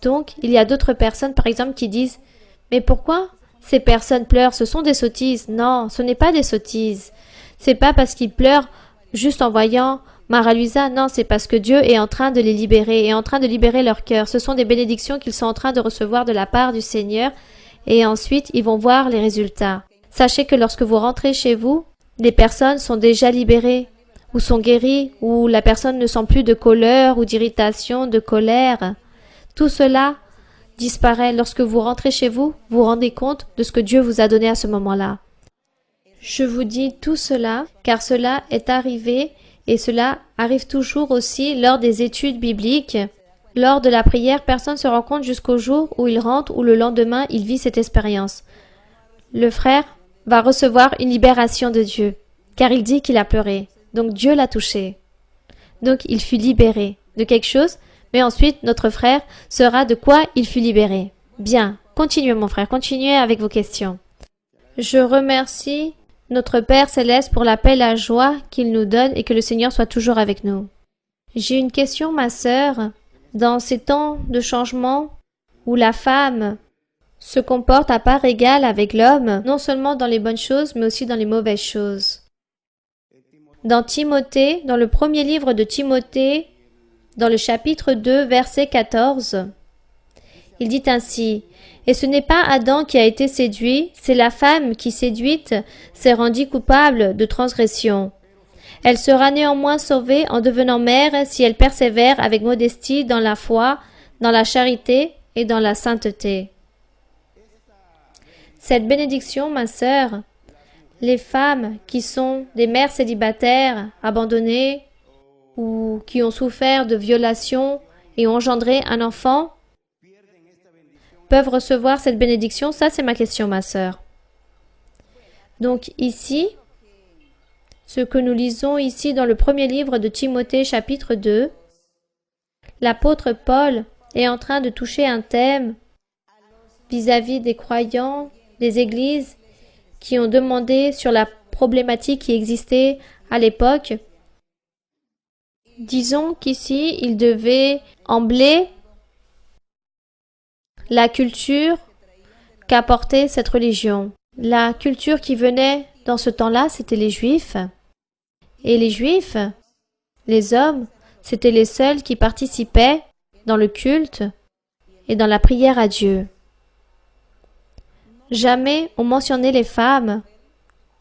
Donc, il y a d'autres personnes, par exemple, qui disent « Mais pourquoi ces personnes pleurent? Ce sont des sottises. » Non, ce n'est pas des sottises. C'est pas parce qu'ils pleurent juste en voyant Mara-Luisa. Non, c'est parce que Dieu est en train de les libérer, est en train de libérer leur cœur. Ce sont des bénédictions qu'ils sont en train de recevoir de la part du Seigneur et ensuite, ils vont voir les résultats. Sachez que lorsque vous rentrez chez vous, les personnes sont déjà libérées ou sont guéries ou la personne ne sent plus de colère ou d'irritation, de colère. Tout cela disparaît. Lorsque vous rentrez chez vous, vous vous rendez compte de ce que Dieu vous a donné à ce moment-là. Je vous dis tout cela, car cela est arrivé et cela arrive toujours aussi lors des études bibliques. Lors de la prière, personne ne se rend compte jusqu'au jour où il rentre ou le lendemain, il vit cette expérience. Le frère va recevoir une libération de Dieu, car il dit qu'il a pleuré. Donc Dieu l'a touché. Donc il fut libéré de quelque chose. Mais ensuite, notre frère saura de quoi il fut libéré. Bien, continuez mon frère, continuez avec vos questions. Je remercie notre Père Céleste pour la paix et la joie qu'il nous donne et que le Seigneur soit toujours avec nous. J'ai une question, ma sœur. Dans ces temps de changement où la femme se comporte à part égale avec l'homme, non seulement dans les bonnes choses, mais aussi dans les mauvaises choses. Dans Timothée, dans le premier livre de Timothée, dans le chapitre 2, verset 14, Il dit ainsi, « Et ce n'est pas Adam qui a été séduit, c'est la femme qui, séduite, s'est rendue coupable de transgression. Elle sera néanmoins sauvée en devenant mère si elle persévère avec modestie dans la foi, dans la charité et dans la sainteté. » Cette bénédiction, ma sœur, les femmes qui sont des mères célibataires, abandonnées, ou qui ont souffert de violations et ont engendré un enfant, peuvent recevoir cette bénédiction? Ça, c'est ma question, ma sœur. Donc ici, ce que nous lisons ici dans le premier livre de Timothée, chapitre 2, l'apôtre Paul est en train de toucher un thème vis-à-vis des croyants, des églises qui ont demandé sur la problématique qui existait à l'époque. Disons qu'ici, il devait embellir la culture qu'apportait cette religion. La culture qui venait dans ce temps-là, c'était les Juifs. Et les Juifs, les hommes, c'étaient les seuls qui participaient dans le culte et dans la prière à Dieu. Jamais on mentionnait les femmes,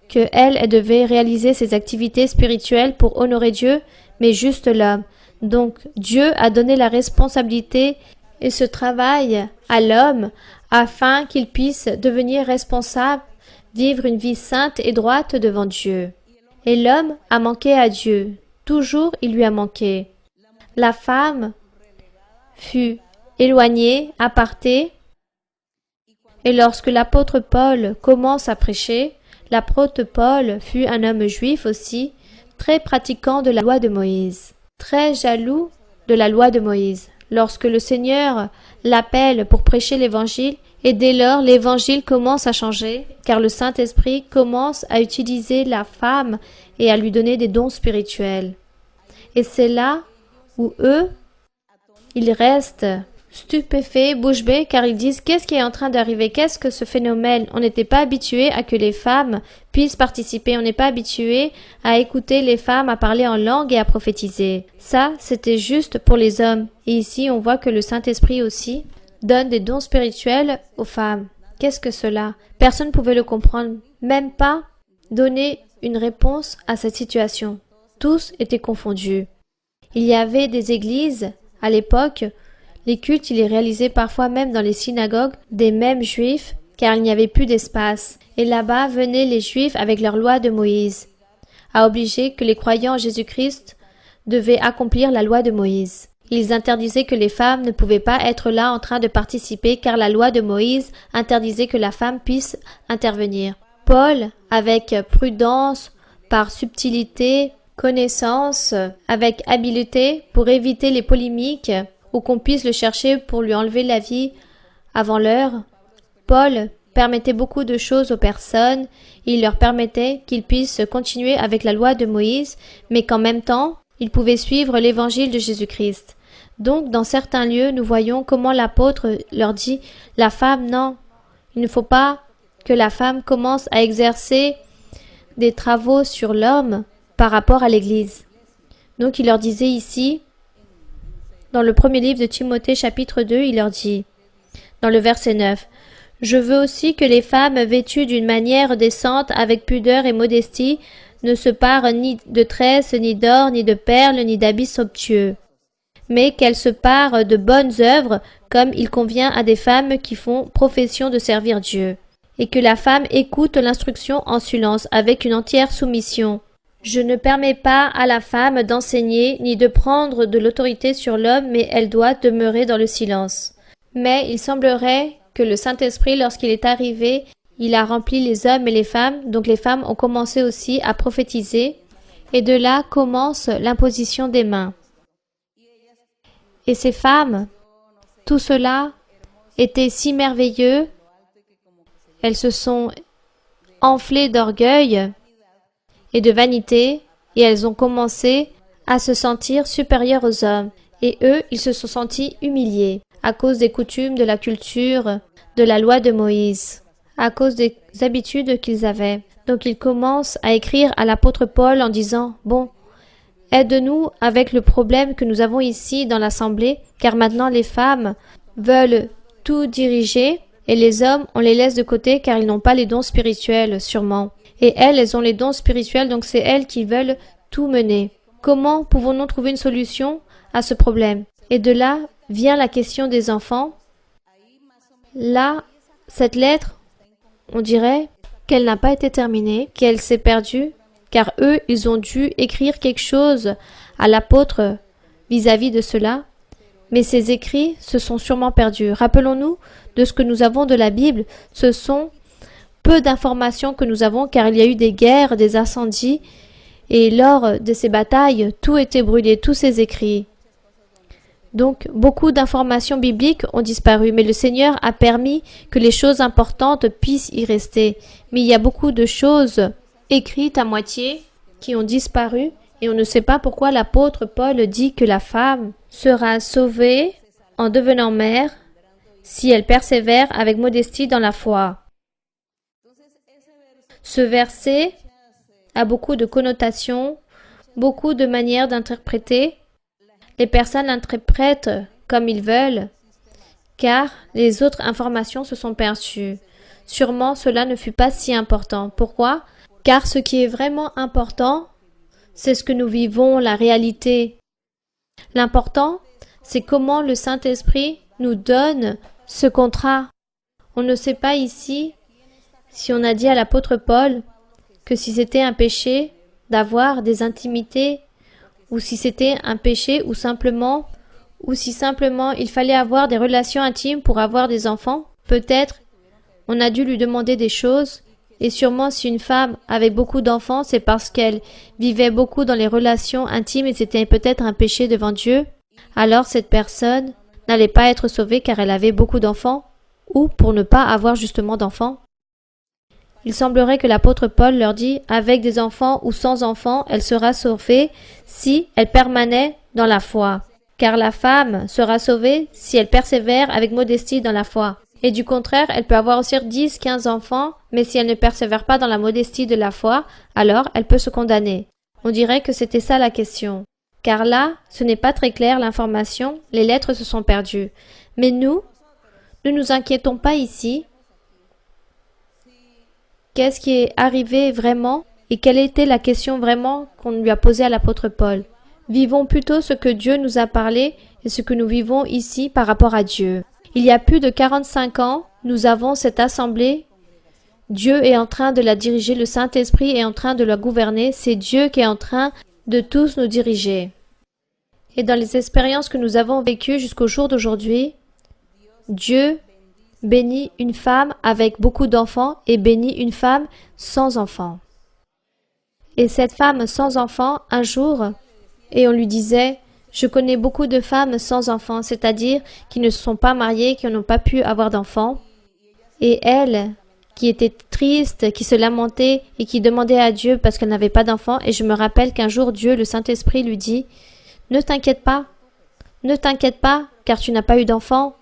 qu'elles devaient réaliser ces activités spirituelles pour honorer Dieu, mais juste l'homme. Donc Dieu a donné la responsabilité et ce travail à l'homme afin qu'il puisse devenir responsable, vivre une vie sainte et droite devant Dieu. Et l'homme a manqué à Dieu. Toujours il lui a manqué. La femme fut éloignée, apartée. Et lorsque l'apôtre Paul commence à prêcher, l'apôtre Paul fut un homme juif aussi, très pratiquant de la loi de Moïse, très jaloux de la loi de Moïse. Lorsque le Seigneur l'appelle pour prêcher l'Évangile, et dès lors l'Évangile commence à changer, car le Saint-Esprit commence à utiliser la femme et à lui donner des dons spirituels. Et c'est là où eux, ils restent stupéfaits, bouche bée, car ils disent qu'est-ce qui est en train d'arriver, qu'est-ce que ce phénomène? On n'était pas habitué à que les femmes puissent participer, on n'est pas habitué à écouter les femmes à parler en langue et à prophétiser. Ça, c'était juste pour les hommes. Et ici, on voit que le Saint-Esprit aussi donne des dons spirituels aux femmes. Qu'est-ce que cela? Personne ne pouvait le comprendre, même pas donner une réponse à cette situation. Tous étaient confondus. Il y avait des églises à l'époque. Les cultes, ils les réalisaient parfois même dans les synagogues des mêmes juifs, car il n'y avait plus d'espace. Et là-bas venaient les juifs avec leur loi de Moïse, à obliger que les croyants en Jésus-Christ devaient accomplir la loi de Moïse. Ils interdisaient que les femmes ne pouvaient pas être là en train de participer, car la loi de Moïse interdisait que la femme puisse intervenir. Paul, avec prudence, par subtilité, connaissance, avec habileté, pour éviter les polémiques, ou qu'on puisse le chercher pour lui enlever la vie avant l'heure, Paul permettait beaucoup de choses aux personnes, il leur permettait qu'ils puissent continuer avec la loi de Moïse, mais qu'en même temps, ils pouvaient suivre l'évangile de Jésus-Christ. Donc, dans certains lieux, nous voyons comment l'apôtre leur dit « La femme, non, il ne faut pas que la femme commence à exercer des travaux sur l'homme par rapport à l'Église. » Donc, il leur disait ici, dans le premier livre de Timothée chapitre 2, il leur dit, dans le verset 9, « Je veux aussi que les femmes vêtues d'une manière décente, avec pudeur et modestie, ne se parent ni de tresses, ni d'or, ni de perles, ni d'habits somptueux, mais qu'elles se parent de bonnes œuvres, comme il convient à des femmes qui font profession de servir Dieu, et que la femme écoute l'instruction en silence, avec une entière soumission. Je ne permets pas à la femme d'enseigner ni de prendre de l'autorité sur l'homme, mais elle doit demeurer dans le silence. » Mais il semblerait que le Saint-Esprit, lorsqu'il est arrivé, il a rempli les hommes et les femmes, donc les femmes ont commencé aussi à prophétiser, et de là commence l'imposition des mains. Et ces femmes, tout cela était si merveilleux, elles se sont enflées d'orgueil et de vanité, et elles ont commencé à se sentir supérieures aux hommes. Et eux, ils se sont sentis humiliés à cause des coutumes, de la culture, de la loi de Moïse, à cause des habitudes qu'ils avaient. Donc ils commencent à écrire à l'apôtre Paul en disant « Bon, aide-nous avec le problème que nous avons ici dans l'assemblée, car maintenant les femmes veulent tout diriger et les hommes, on les laisse de côté car ils n'ont pas les dons spirituels, sûrement. Et elles ont les dons spirituels, donc c'est elles qui veulent tout mener. Comment pouvons-nous trouver une solution à ce problème? Et de là vient la question des enfants. Là, cette lettre, on dirait qu'elle n'a pas été terminée, qu'elle s'est perdue, car eux, ils ont dû écrire quelque chose à l'apôtre vis-à-vis de cela, mais ces écrits se sont sûrement perdus. Rappelons-nous de ce que nous avons de la Bible, ce sont peu d'informations que nous avons, car il y a eu des guerres, des incendies, et lors de ces batailles, tout était brûlé, tous ces écrits. Donc, beaucoup d'informations bibliques ont disparu, mais le Seigneur a permis que les choses importantes puissent y rester. Mais il y a beaucoup de choses écrites à moitié qui ont disparu, et on ne sait pas pourquoi l'apôtre Paul dit que la femme sera sauvée en devenant mère si elle persévère avec modestie dans la foi. Ce verset a beaucoup de connotations, beaucoup de manières d'interpréter. Les personnes l'interprètent comme ils veulent, car les autres informations se sont perdues. Sûrement, cela ne fut pas si important. Pourquoi? Car ce qui est vraiment important, c'est ce que nous vivons, la réalité. L'important, c'est comment le Saint-Esprit nous donne ce contrat. On ne sait pas ici si on a dit à l'apôtre Paul que si c'était un péché d'avoir des intimités, ou si c'était un péché, ou si simplement il fallait avoir des relations intimes pour avoir des enfants. Peut-être on a dû lui demander des choses, et sûrement si une femme avait beaucoup d'enfants, c'est parce qu'elle vivait beaucoup dans les relations intimes et c'était peut-être un péché devant Dieu. Alors cette personne n'allait pas être sauvée car elle avait beaucoup d'enfants, ou pour ne pas avoir justement d'enfants. Il semblerait que l'apôtre Paul leur dit, avec des enfants ou sans enfants, elle sera sauvée si elle permanait dans la foi. Car la femme sera sauvée si elle persévère avec modestie dans la foi. Et du contraire, elle peut avoir aussi 10, 15 enfants, mais si elle ne persévère pas dans la modestie de la foi, alors elle peut se condamner. On dirait que c'était ça la question. Car là, ce n'est pas très clair l'information, les lettres se sont perdues. Mais nous, ne nous inquiétons pas ici. Qu'est-ce qui est arrivé vraiment et quelle était la question vraiment qu'on lui a posée à l'apôtre Paul? Vivons plutôt ce que Dieu nous a parlé et ce que nous vivons ici par rapport à Dieu. Il y a plus de 45 ans, nous avons cette assemblée. Dieu est en train de la diriger, le Saint-Esprit est en train de la gouverner. C'est Dieu qui est en train de tous nous diriger. Et dans les expériences que nous avons vécues jusqu'au jour d'aujourd'hui, Dieu bénit une femme avec beaucoup d'enfants et bénit une femme sans enfants. Et cette femme sans enfants, un jour, et on lui disait, je connais beaucoup de femmes sans enfants, c'est-à-dire qui ne se sont pas mariées, qui n'ont pas pu avoir d'enfants. Et elle, qui était triste, qui se lamentait et qui demandait à Dieu parce qu'elle n'avait pas d'enfants. Et je me rappelle qu'un jour, Dieu, le Saint-Esprit, lui dit, ne t'inquiète pas, car tu n'as pas eu d'enfants,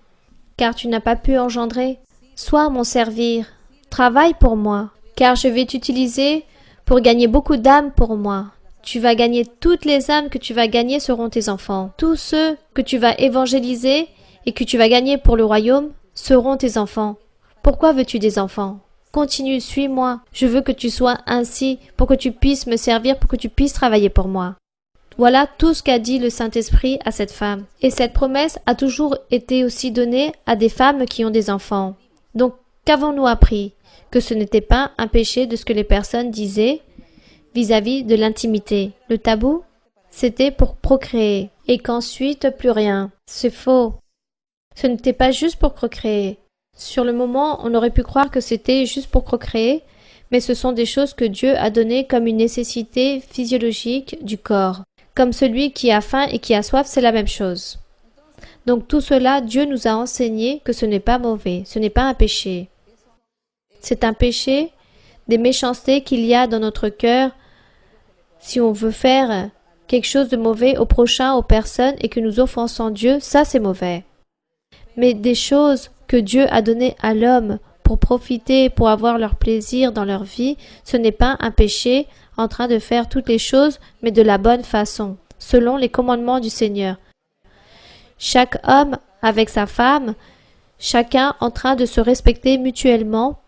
car tu n'as pas pu engendrer. Sois à mon servir, travaille pour moi, car je vais t'utiliser pour gagner beaucoup d'âmes pour moi. Tu vas gagner toutes les âmes que tu vas gagner seront tes enfants. Tous ceux que tu vas évangéliser et que tu vas gagner pour le royaume seront tes enfants. Pourquoi veux-tu des enfants? Continue, suis-moi. Je veux que tu sois ainsi pour que tu puisses me servir, pour que tu puisses travailler pour moi. Voilà tout ce qu'a dit le Saint-Esprit à cette femme. Et cette promesse a toujours été aussi donnée à des femmes qui ont des enfants. Donc, qu'avons-nous appris? Que ce n'était pas un péché de ce que les personnes disaient vis-à-vis de l'intimité. Le tabou, c'était pour procréer. Et qu'ensuite, plus rien. C'est faux. Ce n'était pas juste pour procréer. Sur le moment, on aurait pu croire que c'était juste pour procréer, mais ce sont des choses que Dieu a données comme une nécessité physiologique du corps. Comme celui qui a faim et qui a soif, c'est la même chose. Donc tout cela, Dieu nous a enseigné que ce n'est pas mauvais, ce n'est pas un péché. C'est un péché des méchancetés qu'il y a dans notre cœur si on veut faire quelque chose de mauvais au prochain, aux personnes, et que nous offensons Dieu, ça c'est mauvais. Mais des choses que Dieu a données à l'homme pour profiter, pour avoir leur plaisir dans leur vie, ce n'est pas un péché en train de faire toutes les choses, mais de la bonne façon, selon les commandements du Seigneur. Chaque homme avec sa femme, chacun en train de se respecter mutuellement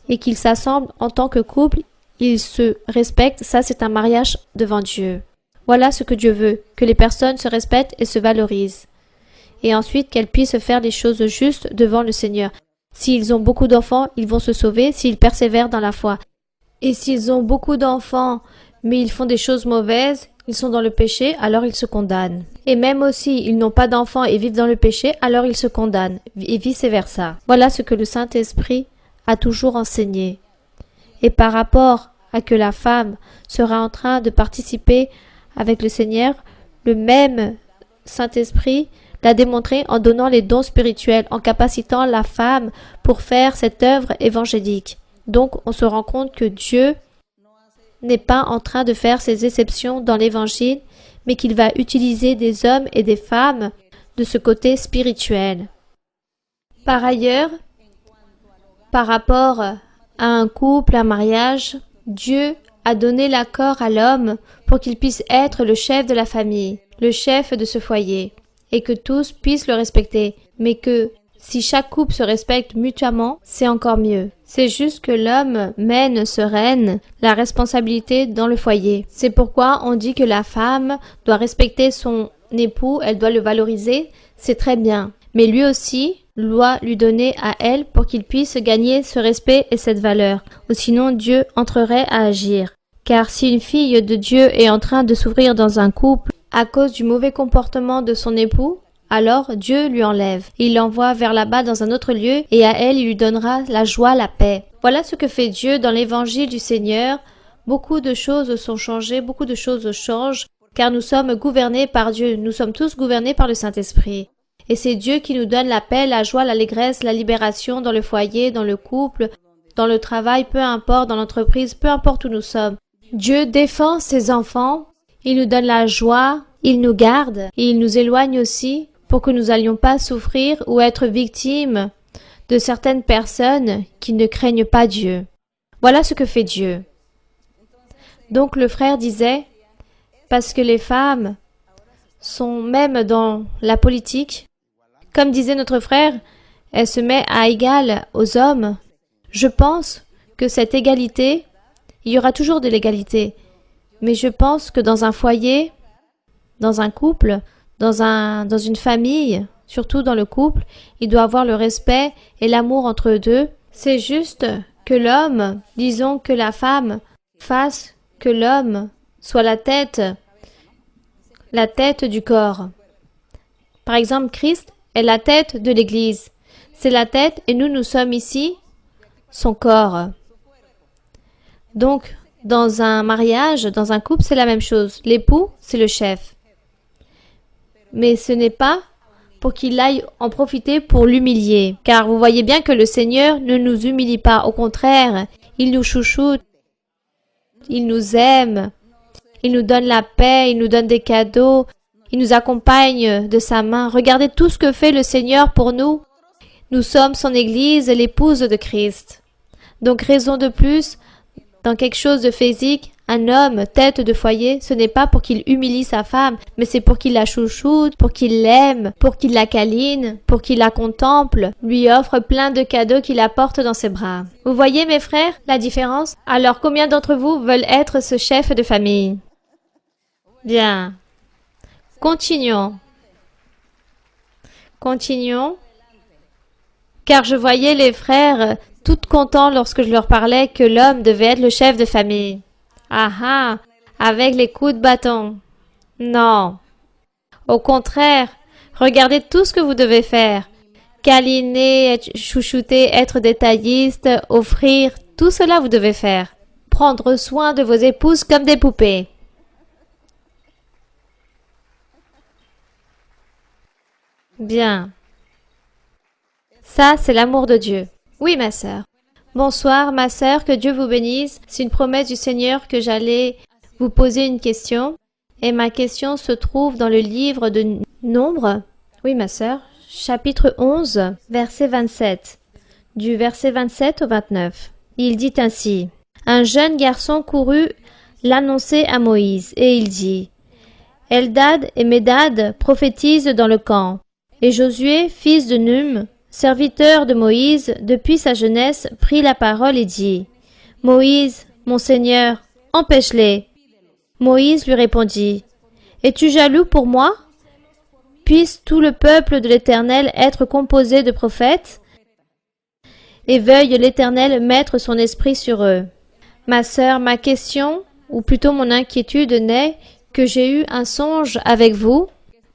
et qu'ils s'assemblent en tant que couple, ils se respectent, ça c'est un mariage devant Dieu. Voilà ce que Dieu veut, que les personnes se respectent et se valorisent. Et ensuite qu'elles puissent faire les choses justes devant le Seigneur. S'ils ont beaucoup d'enfants, ils vont se sauver s'ils persévèrent dans la foi. Et s'ils ont beaucoup d'enfants, mais ils font des choses mauvaises, ils sont dans le péché, alors ils se condamnent. Et même aussi, ils n'ont pas d'enfants et vivent dans le péché, alors ils se condamnent, et vice-versa. Voilà ce que le Saint-Esprit a toujours enseigné. Et par rapport à que la femme sera en train de participer avec le Seigneur, le même Saint-Esprit l'a démontré en donnant les dons spirituels, en capacitant la femme pour faire cette œuvre évangélique. Donc, on se rend compte que Dieu n'est pas en train de faire ses exceptions dans l'Évangile, mais qu'il va utiliser des hommes et des femmes de ce côté spirituel. Par ailleurs, par rapport à un couple, un mariage, Dieu a donné l'accord à l'homme pour qu'il puisse être le chef de la famille, le chef de ce foyer, et que tous puissent le respecter, mais que si chaque couple se respecte mutuellement, c'est encore mieux. C'est juste que l'homme mène sereine la responsabilité dans le foyer. C'est pourquoi on dit que la femme doit respecter son époux, elle doit le valoriser, c'est très bien. Mais lui aussi doit lui donner à elle pour qu'il puisse gagner ce respect et cette valeur. Ou sinon Dieu entrerait à agir. Car si une fille de Dieu est en train de s'ouvrir dans un couple à cause du mauvais comportement de son époux, alors Dieu lui enlève. Il l'envoie vers là-bas dans un autre lieu et à elle il lui donnera la joie, la paix. Voilà ce que fait Dieu dans l'évangile du Seigneur. Beaucoup de choses sont changées, beaucoup de choses changent, car nous sommes gouvernés par Dieu. Nous sommes tous gouvernés par le Saint-Esprit. Et c'est Dieu qui nous donne la paix, la joie, l'allégresse, la libération dans le foyer, dans le couple, dans le travail, peu importe, dans l'entreprise, peu importe où nous sommes. Dieu défend ses enfants, il nous donne la joie, il nous garde et il nous éloigne aussi pour que nous n'allions pas souffrir ou être victimes de certaines personnes qui ne craignent pas Dieu. Voilà ce que fait Dieu. Donc le frère disait, parce que les femmes sont même dans la politique, comme disait notre frère, elle se met à égal aux hommes. Je pense que cette égalité, il y aura toujours de l'égalité, mais je pense que dans un foyer, dans un couple, dans une famille, surtout dans le couple, il doit avoir le respect et l'amour entre eux deux. C'est juste que l'homme, disons que la femme fasse que l'homme soit la tête du corps. Par exemple, Christ est la tête de l'Église. C'est la tête et nous sommes ici son corps. Donc, dans un mariage, dans un couple, c'est la même chose. L'époux, c'est le chef. Mais ce n'est pas pour qu'il aille en profiter pour l'humilier. Car vous voyez bien que le Seigneur ne nous humilie pas. Au contraire, il nous chouchoute, il nous aime, il nous donne la paix, il nous donne des cadeaux, il nous accompagne de sa main. Regardez tout ce que fait le Seigneur pour nous. Nous sommes son Église, l'épouse de Christ. Donc, raison de plus, dans quelque chose de physique, un homme, tête de foyer, ce n'est pas pour qu'il humilie sa femme, mais c'est pour qu'il la chouchoute, pour qu'il l'aime, pour qu'il la câline, pour qu'il la contemple, lui offre plein de cadeaux qu'il apporte dans ses bras. Vous voyez, mes frères, la différence? Alors, combien d'entre vous veulent être ce chef de famille? Bien. Continuons. Continuons. Car je voyais les frères tout contents lorsque je leur parlais que l'homme devait être le chef de famille. Ah ah, avec les coups de bâton. Non. Au contraire, regardez tout ce que vous devez faire. Câliner, être chouchouter, être détailliste, offrir, tout cela vous devez faire. Prendre soin de vos épouses comme des poupées. Bien. Ça, c'est l'amour de Dieu. Oui, ma sœur. Bonsoir, ma sœur, que Dieu vous bénisse. C'est une promesse du Seigneur que j'allais vous poser une question. Et ma question se trouve dans le livre de Nombre. Oui, ma sœur. Chapitre 11, verset 27. Du verset 27 au 29. Il dit ainsi. Un jeune garçon courut l'annoncer à Moïse, et il dit. Eldad et Médad prophétisent dans le camp. Et Josué, fils de Num, serviteur de Moïse, depuis sa jeunesse, prit la parole et dit, « Moïse, mon Seigneur, empêche-les. » Moïse lui répondit, « Es-tu jaloux pour moi? Puisse tout le peuple de l'Éternel être composé de prophètes, et veuille l'Éternel mettre son esprit sur eux. » Ma sœur, ma question, ou plutôt mon inquiétude naît que j'ai eu un songe avec vous.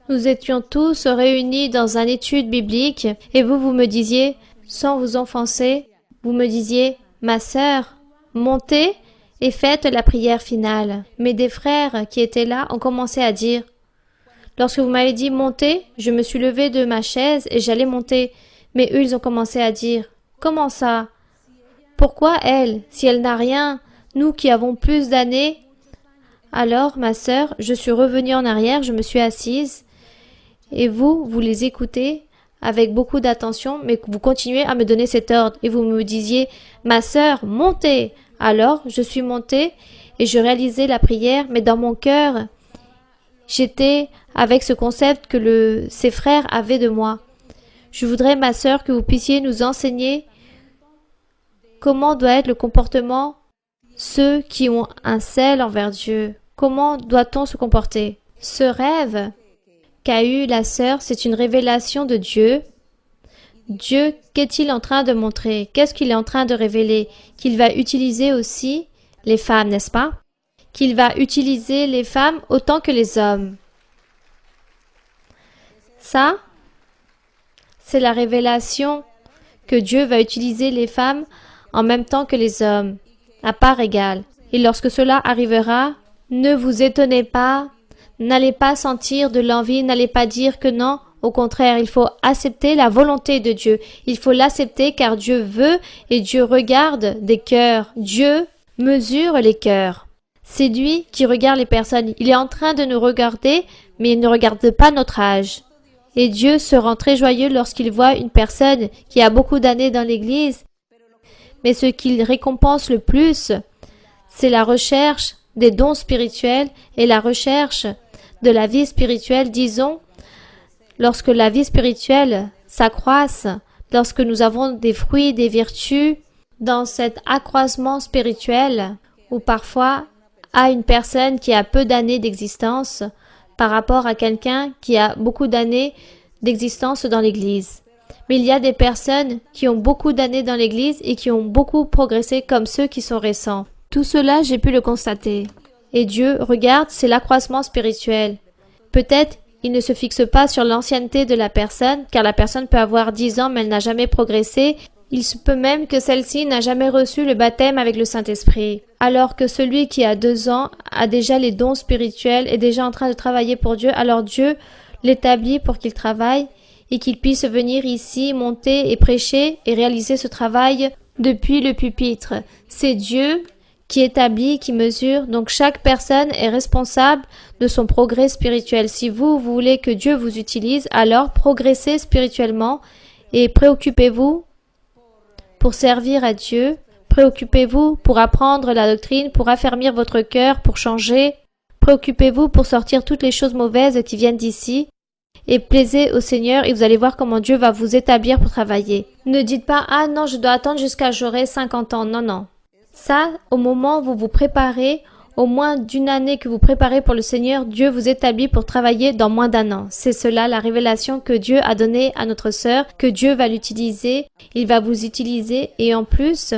Nous étions tous réunis dans une étude biblique et vous me disiez, sans vous offenser, vous me disiez, ma sœur, montez et faites la prière finale. Mais des frères qui étaient là ont commencé à dire, lorsque vous m'avez dit montez, je me suis levée de ma chaise et j'allais monter. Mais eux, ils ont commencé à dire, comment ça? Pourquoi elle, si elle n'a rien, nous qui avons plus d'années? Alors, ma sœur, je suis revenue en arrière, je me suis assise, et vous les écoutez avec beaucoup d'attention, mais vous continuez à me donner cet ordre, et vous me disiez, ma sœur, montez. Alors, je suis montée, et je réalisais la prière, mais dans mon cœur, j'étais avec ce concept que ces frères avaient de moi. Je voudrais, ma sœur, que vous puissiez nous enseigner comment doit être le comportement ceux qui ont un zèle envers Dieu. Comment doit-on se comporter? Ce rêve qu'a eu la sœur, c'est une révélation de Dieu. Dieu, qu'est-il en train de montrer? Qu'est-ce qu'il est en train de révéler? Qu'il va utiliser aussi les femmes, n'est-ce pas? Qu'il va utiliser les femmes autant que les hommes. Ça, c'est la révélation que Dieu va utiliser les femmes en même temps que les hommes, à part égale. Et lorsque cela arrivera, ne vous étonnez pas, n'allez pas sentir de l'envie, n'allez pas dire que non. Au contraire, il faut accepter la volonté de Dieu. Il faut l'accepter car Dieu veut et Dieu regarde des cœurs. Dieu mesure les cœurs. C'est lui qui regarde les personnes. Il est en train de nous regarder, mais il ne regarde pas notre âge. Et Dieu se rend très joyeux lorsqu'il voit une personne qui a beaucoup d'années dans l'Église. Mais ce qu'il récompense le plus, c'est la recherche des dons spirituels et la recherche de la vie spirituelle, disons, lorsque la vie spirituelle s'accroisse, lorsque nous avons des fruits, des vertus, dans cet accroissement spirituel, ou parfois à une personne qui a peu d'années d'existence par rapport à quelqu'un qui a beaucoup d'années d'existence dans l'Église. Mais il y a des personnes qui ont beaucoup d'années dans l'Église et qui ont beaucoup progressé comme ceux qui sont récents. Tout cela, j'ai pu le constater. Et Dieu regarde, c'est l'accroissement spirituel. Peut-être il ne se fixe pas sur l'ancienneté de la personne, car la personne peut avoir 10 ans mais elle n'a jamais progressé. Il se peut même que celle-ci n'a jamais reçu le baptême avec le Saint-Esprit. Alors que celui qui a 2 ans a déjà les dons spirituels, est déjà en train de travailler pour Dieu, alors Dieu l'établit pour qu'il travaille et qu'il puisse venir ici, monter et prêcher et réaliser ce travail depuis le pupitre. C'est Dieu qui établit, qui mesure. Donc chaque personne est responsable de son progrès spirituel. Si vous voulez que Dieu vous utilise, alors progressez spirituellement et préoccupez-vous pour servir à Dieu. Préoccupez-vous pour apprendre la doctrine, pour affermir votre cœur, pour changer. Préoccupez-vous pour sortir toutes les choses mauvaises qui viennent d'ici. Et plaisez au Seigneur et vous allez voir comment Dieu va vous établir pour travailler. Ne dites pas « Ah non, je dois attendre jusqu'à j'aurai 50 ans ». Non, non. Ça, au moment où vous vous préparez, au moins d'une année que vous préparez pour le Seigneur, Dieu vous établit pour travailler dans moins d'1 an. C'est cela la révélation que Dieu a donnée à notre sœur, que Dieu va l'utiliser, il va vous utiliser et en plus,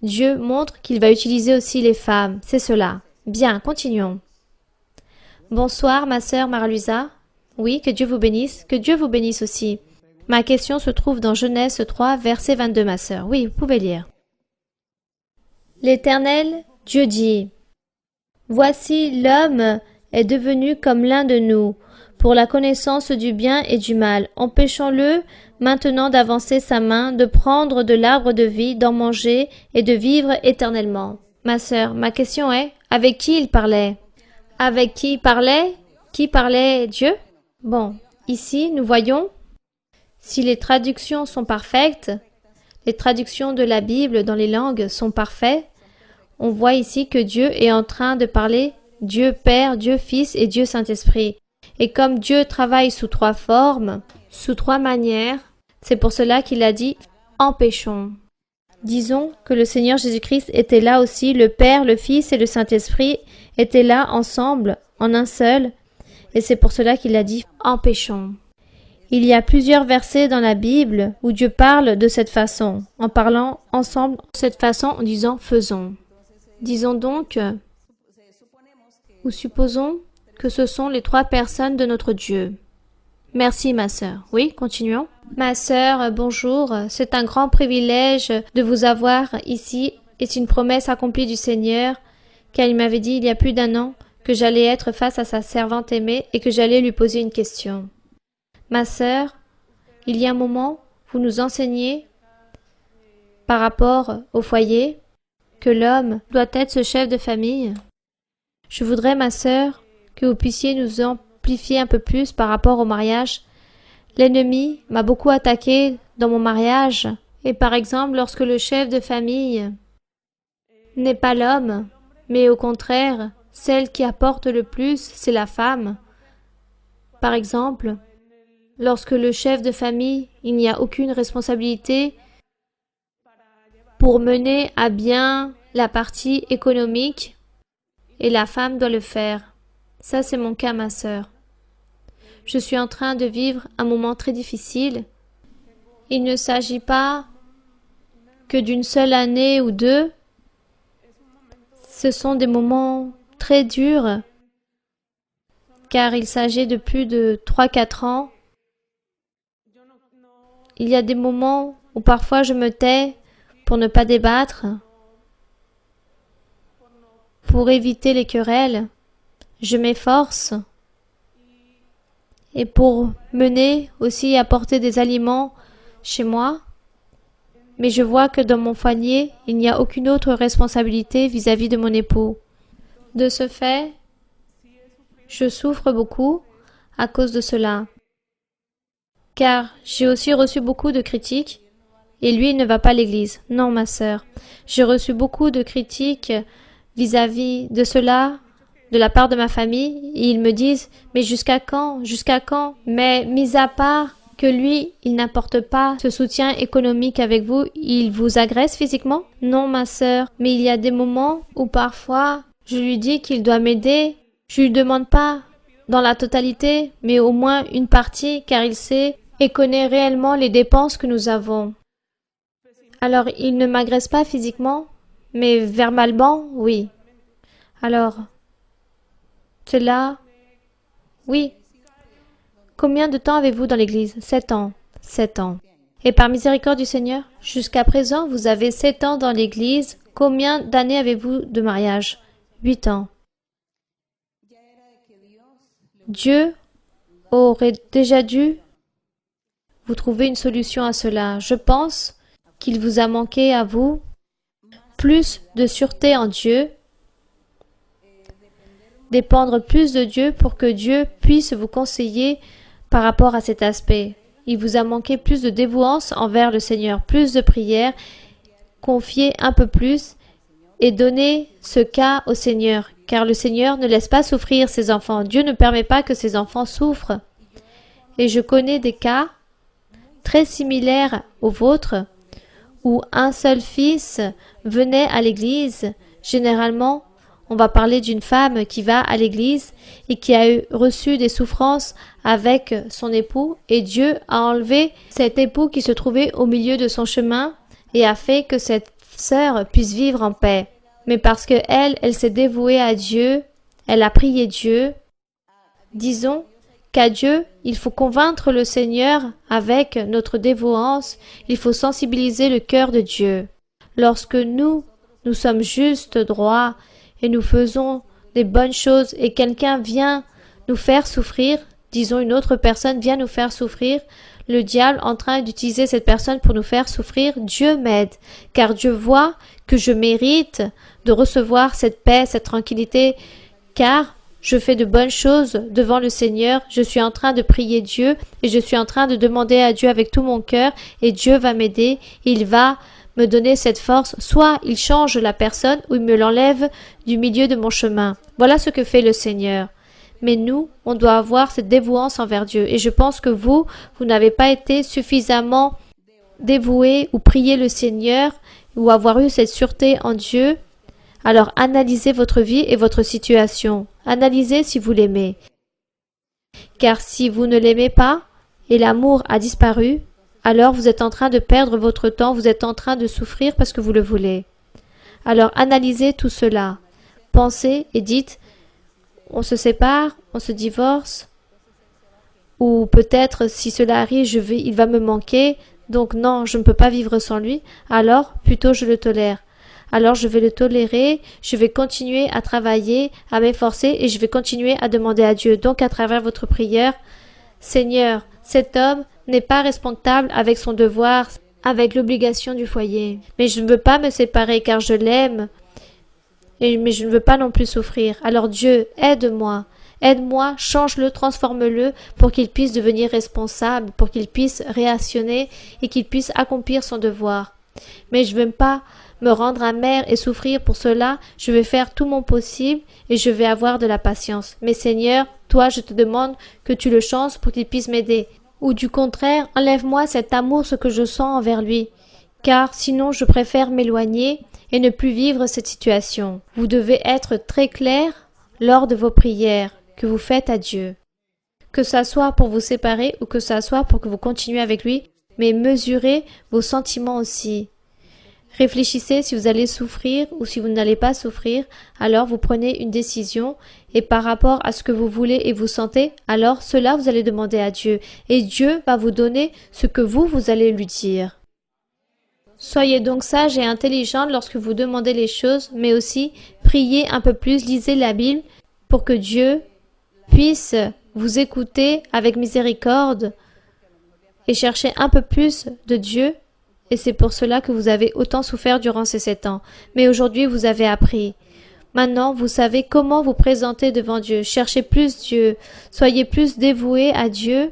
Dieu montre qu'il va utiliser aussi les femmes. C'est cela. Bien, continuons. Bonsoir ma sœur Maraluisa. Oui, que Dieu vous bénisse. Que Dieu vous bénisse aussi. Ma question se trouve dans Genèse 3, verset 22, ma sœur. Oui, vous pouvez lire. L'Éternel, Dieu dit, « Voici l'homme est devenu comme l'un de nous, pour la connaissance du bien et du mal. Empêchons-le maintenant d'avancer sa main, de prendre de l'arbre de vie, d'en manger et de vivre éternellement. » Ma sœur, ma question est, avec qui il parlait? Avec qui il parlait? Qui parlait Dieu? Bon, ici, nous voyons, si les traductions sont parfaites, les traductions de la Bible dans les langues sont parfaites, on voit ici que Dieu est en train de parler Dieu Père, Dieu Fils et Dieu Saint-Esprit. Et comme Dieu travaille sous 3 formes, sous 3 manières, C'est pour cela qu'il a dit « empêchons ». Disons que le Seigneur Jésus-Christ était là aussi, le Père, le Fils et le Saint-Esprit étaient là ensemble, en un seul, et c'est pour cela qu'il a dit « empêchons ». Il y a plusieurs versets dans la Bible où Dieu parle de cette façon, en parlant ensemble de cette façon, en disant « faisons ». Disons donc, ou supposons que ce sont les trois personnes de notre Dieu. Merci ma sœur. Oui, continuons. Ma sœur, bonjour. C'est un grand privilège de vous avoir ici et c'est une promesse accomplie du Seigneur car il m'avait dit il y a plus d'un an que j'allais être face à sa servante aimée et que j'allais lui poser une question. Ma sœur, il y a un moment, vous nous enseignez par rapport au foyer que l'homme doit être ce chef de famille. Je voudrais, ma sœur, que vous puissiez nous amplifier un peu plus par rapport au mariage. L'ennemi m'a beaucoup attaqué dans mon mariage et par exemple lorsque le chef de famille n'est pas l'homme, mais au contraire, celle qui apporte le plus, c'est la femme. Par exemple, lorsque le chef de famille, il n'y a aucune responsabilité pour mener à bien la partie économique et la femme doit le faire. Ça, c'est mon cas, ma sœur. Je suis en train de vivre un moment très difficile. Il ne s'agit pas que d'une seule année ou deux. Ce sont des moments très durs, car il s'agit de plus de 3-4 ans. Il y a des moments où parfois je me tais pour ne pas débattre, pour éviter les querelles. Je m'efforce. Et pour mener aussi apporter des aliments chez moi. Mais je vois que dans mon foyer, il n'y a aucune autre responsabilité vis-à-vis de mon époux. De ce fait, je souffre beaucoup à cause de cela. Car j'ai aussi reçu beaucoup de critiques et lui il ne va pas à l'église. Non, ma sœur. J'ai reçu beaucoup de critiques vis-à-vis de cela de la part de ma famille. Et ils me disent « Mais jusqu'à quand? Jusqu'à quand ?» Mais mis à part que lui, il n'apporte pas ce soutien économique avec vous, il vous agresse physiquement? Non, ma sœur, mais il y a des moments où parfois, je lui dis qu'il doit m'aider. Je lui demande pas dans la totalité, mais au moins une partie, car il sait et connaît réellement les dépenses que nous avons. Alors, il ne m'agresse pas physiquement, mais verbalement, oui. Alors, cela, oui. Combien de temps avez-vous dans l'église? 7 ans. 7 ans. Et par miséricorde du Seigneur, jusqu'à présent, vous avez 7 ans dans l'église. Combien d'années avez-vous de mariage? 8 ans. Dieu aurait déjà dû vous trouver une solution à cela. Je pense qu'il vous a manqué à vous plus de sûreté en Dieu, dépendre plus de Dieu pour que Dieu puisse vous conseiller par rapport à cet aspect. Il vous a manqué plus de dévouance envers le Seigneur, plus de prières, confier un peu plus et donner ce cas au Seigneur, car le Seigneur ne laisse pas souffrir ses enfants. Dieu ne permet pas que ses enfants souffrent. Et je connais des cas très similaires aux vôtres, où un seul fils venait à l'église. Généralement, on va parler d'une femme qui va à l'église et qui a reçu des souffrances avec son époux et Dieu a enlevé cet époux qui se trouvait au milieu de son chemin et a fait que cette sœur puisse vivre en paix. Mais parce que elle s'est dévouée à Dieu, elle a prié Dieu. Disons qu'à Dieu, il faut convaincre le Seigneur avec notre dévouance, il faut sensibiliser le cœur de Dieu. Lorsque nous sommes justes, droits, et nous faisons des bonnes choses et quelqu'un vient nous faire souffrir, disons une autre personne vient nous faire souffrir, le diable en train d'utiliser cette personne pour nous faire souffrir, Dieu m'aide, car Dieu voit que je mérite de recevoir cette paix, cette tranquillité, car je fais de bonnes choses devant le Seigneur, je suis en train de prier Dieu et je suis en train de demander à Dieu avec tout mon cœur et Dieu va m'aider, il va me donner cette force, soit il change la personne ou il me l'enlève du milieu de mon chemin. Voilà ce que fait le Seigneur. Mais nous, on doit avoir cette dévouance envers Dieu. Et je pense que vous n'avez pas été suffisamment dévoué ou prié le Seigneur ou avoir eu cette sûreté en Dieu. Alors analysez votre vie et votre situation. Analysez si vous l'aimez. Car si vous ne l'aimez pas et l'amour a disparu, alors vous êtes en train de perdre votre temps, vous êtes en train de souffrir parce que vous le voulez. Alors analysez tout cela. Pensez et dites, on se sépare, on se divorce, ou peut-être si cela arrive, il va me manquer, donc non, je ne peux pas vivre sans lui, alors plutôt je le tolère. Alors je vais le tolérer, je vais continuer à travailler, à m'efforcer et je vais continuer à demander à Dieu. Donc à travers votre prière, Seigneur, cet homme n'est pas responsable avec son devoir, avec l'obligation du foyer. Mais je ne veux pas me séparer car je l'aime, mais je ne veux pas non plus souffrir. Alors Dieu, aide-moi. Aide-moi, change-le, transforme-le pour qu'il puisse devenir responsable, pour qu'il puisse réactionner et qu'il puisse accomplir son devoir. Mais je ne veux pas me rendre amère et souffrir pour cela, je vais faire tout mon possible et je vais avoir de la patience. Mais Seigneur, toi, je te demande que tu le changes pour qu'il puisse m'aider. Ou du contraire, enlève-moi cet amour, ce que je sens envers lui. Car sinon, je préfère m'éloigner et ne plus vivre cette situation. Vous devez être très clair lors de vos prières que vous faites à Dieu. Que ça soit pour vous séparer ou que ça soit pour que vous continuez avec lui, mais mesurez vos sentiments aussi. Réfléchissez si vous allez souffrir ou si vous n'allez pas souffrir, alors vous prenez une décision et par rapport à ce que vous voulez et vous sentez, alors cela vous allez demander à Dieu et Dieu va vous donner ce que vous allez lui dire. Soyez donc sages et intelligents lorsque vous demandez les choses, mais aussi priez un peu plus, lisez la Bible pour que Dieu puisse vous écouter avec miséricorde et chercher un peu plus de Dieu. Et c'est pour cela que vous avez autant souffert durant ces 7 ans. Mais aujourd'hui, vous avez appris. Maintenant, vous savez comment vous présenter devant Dieu. Cherchez plus Dieu. Soyez plus dévoués à Dieu.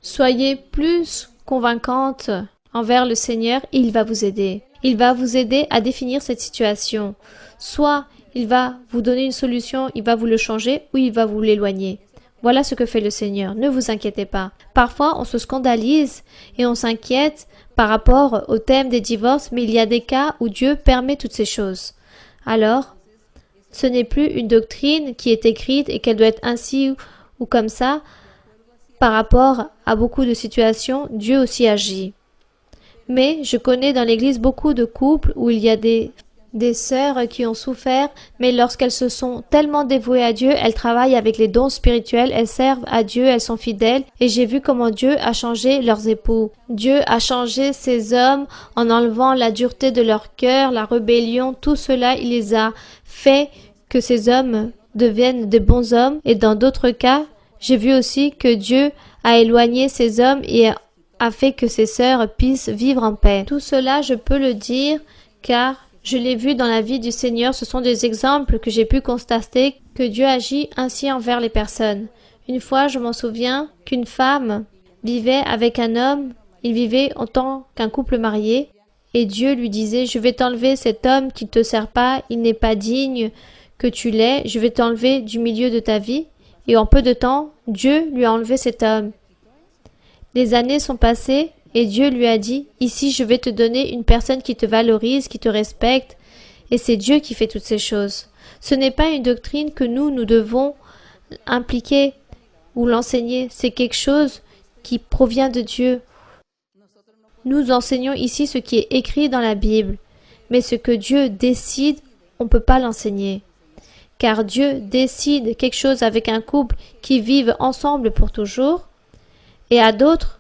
Soyez plus convaincante envers le Seigneur et il va vous aider. Il va vous aider à définir cette situation. Soit il va vous donner une solution, il va vous le changer ou il va vous l'éloigner. Voilà ce que fait le Seigneur. Ne vous inquiétez pas. Parfois, on se scandalise et on s'inquiète par rapport au thème des divorces, mais il y a des cas où Dieu permet toutes ces choses. Alors, ce n'est plus une doctrine qui est écrite et qu'elle doit être ainsi ou comme ça. Par rapport à beaucoup de situations, Dieu aussi agit. Mais je connais dans l'Église beaucoup de couples où il y a des sœurs qui ont souffert, mais lorsqu'elles se sont tellement dévouées à Dieu, elles travaillent avec les dons spirituels, elles servent à Dieu, elles sont fidèles, et j'ai vu comment Dieu a changé leurs époux. Dieu a changé ces hommes en enlevant la dureté de leur cœur, la rébellion, tout cela, il les a fait que ces hommes deviennent de bons hommes, et dans d'autres cas, j'ai vu aussi que Dieu a éloigné ces hommes et a fait que ces sœurs puissent vivre en paix. Tout cela, je peux le dire, car je l'ai vu dans la vie du Seigneur, ce sont des exemples que j'ai pu constater que Dieu agit ainsi envers les personnes. Une fois, je m'en souviens qu'une femme vivait avec un homme, il vivait en tant qu'un couple marié, et Dieu lui disait « Je vais t'enlever cet homme qui ne te sert pas, il n'est pas digne que tu l'aies, je vais t'enlever du milieu de ta vie. » Et en peu de temps, Dieu lui a enlevé cet homme. Les années sont passées, et Dieu lui a dit, ici je vais te donner une personne qui te valorise, qui te respecte, et c'est Dieu qui fait toutes ces choses. Ce n'est pas une doctrine que nous devons impliquer ou l'enseigner, c'est quelque chose qui provient de Dieu. Nous enseignons ici ce qui est écrit dans la Bible, mais ce que Dieu décide, on ne peut pas l'enseigner. Car Dieu décide quelque chose avec un couple qui vivent ensemble pour toujours, et à d'autres,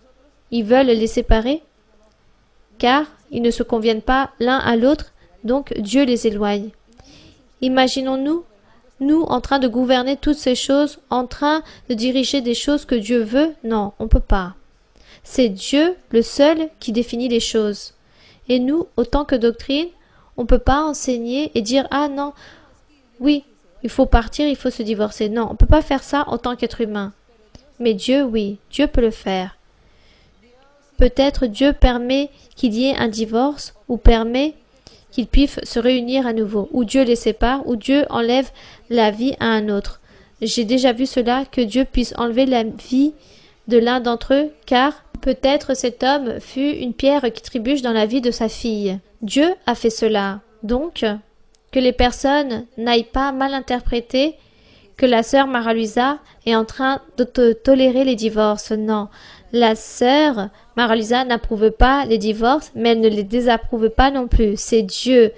ils veulent les séparer, car ils ne se conviennent pas l'un à l'autre, donc Dieu les éloigne. Imaginons-nous, nous en train de gouverner toutes ces choses, en train de diriger des choses que Dieu veut? Non, on ne peut pas. C'est Dieu le seul qui définit les choses. Et nous, autant que doctrine, on ne peut pas enseigner et dire « Ah non, oui, il faut partir, il faut se divorcer. » Non, on ne peut pas faire ça en tant qu'être humain. Mais Dieu, oui, Dieu peut le faire. Peut-être Dieu permet qu'il y ait un divorce ou permet qu'ils puissent se réunir à nouveau. Ou Dieu les sépare, ou Dieu enlève la vie à un autre. j'ai déjà vu cela, que Dieu puisse enlever la vie de l'un d'entre eux, car peut-être cet homme fut une pierre qui trébuche dans la vie de sa fille. Dieu a fait cela. Donc, que les personnes n'aillent pas mal interpréter que la sœur Mara-Luisa est en train de tolérer les divorces. Non, la sœur Mara-Luisa n'approuve pas les divorces, mais elle ne les désapprouve pas non plus. C'est Dieu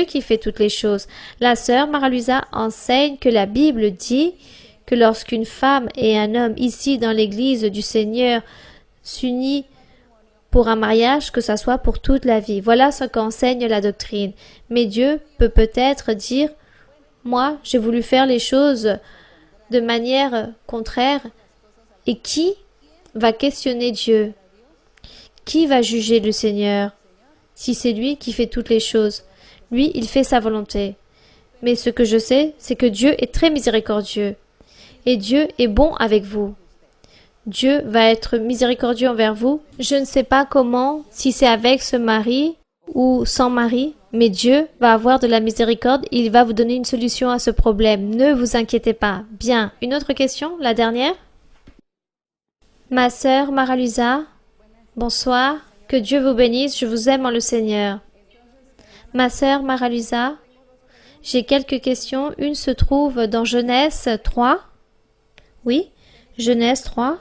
qui fait toutes les choses. La sœur Mara-Luisa enseigne que la Bible dit que lorsqu'une femme et un homme ici dans l'église du Seigneur s'unissent pour un mariage, que ça soit pour toute la vie. Voilà ce qu'enseigne la doctrine. Mais Dieu peut peut-être dire, moi, j'ai voulu faire les choses de manière contraire. Et qui va questionner Dieu? Qui va juger le Seigneur? Si c'est lui qui fait toutes les choses. Lui, il fait sa volonté. Mais ce que je sais, c'est que Dieu est très miséricordieux. Et Dieu est bon avec vous. Dieu va être miséricordieux envers vous. Je ne sais pas comment, si c'est avec ce mari ou sans mari, mais Dieu va avoir de la miséricorde et il va vous donner une solution à ce problème. Ne vous inquiétez pas. Bien. Une autre question, la dernière? Ma sœur Mara-Luisa, bonsoir. Que Dieu vous bénisse. Je vous aime en le Seigneur. Ma sœur Mara-Luisa, j'ai quelques questions. Une se trouve dans Genèse 3. Oui, Genèse 3.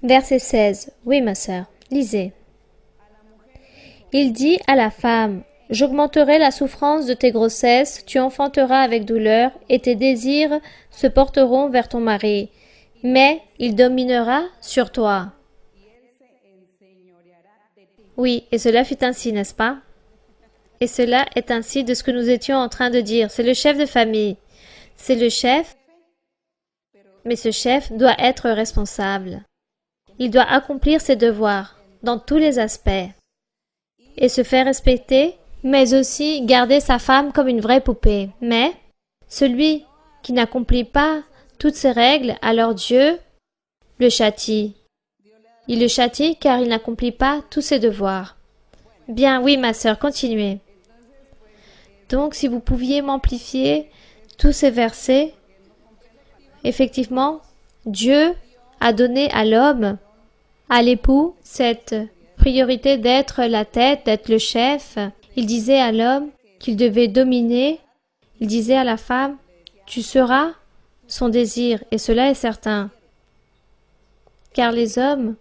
Verset 16. Oui, ma sœur, lisez. Il dit à la femme, « J'augmenterai la souffrance de tes grossesses, tu enfanteras avec douleur, et tes désirs se porteront vers ton mari, mais il dominera sur toi. » Oui, et cela fut ainsi, n'est-ce pas? Et cela est ainsi de ce que nous étions en train de dire. C'est le chef de famille. C'est le chef, mais ce chef doit être responsable. Il doit accomplir ses devoirs dans tous les aspects et se faire respecter, mais aussi garder sa femme comme une vraie poupée. Mais celui qui n'accomplit pas toutes ces règles, alors Dieu le châtie. Il le châtie car il n'accomplit pas tous ses devoirs. Bien, oui, ma sœur, continuez. Donc, si vous pouviez m'amplifier tous ces versets, effectivement, Dieu a donné à l'homme, à l'époux, cette priorité d'être la tête, d'être le chef. Il disait à l'homme qu'il devait dominer. Il disait à la femme, tu seras son désir, et cela est certain. Car les hommes,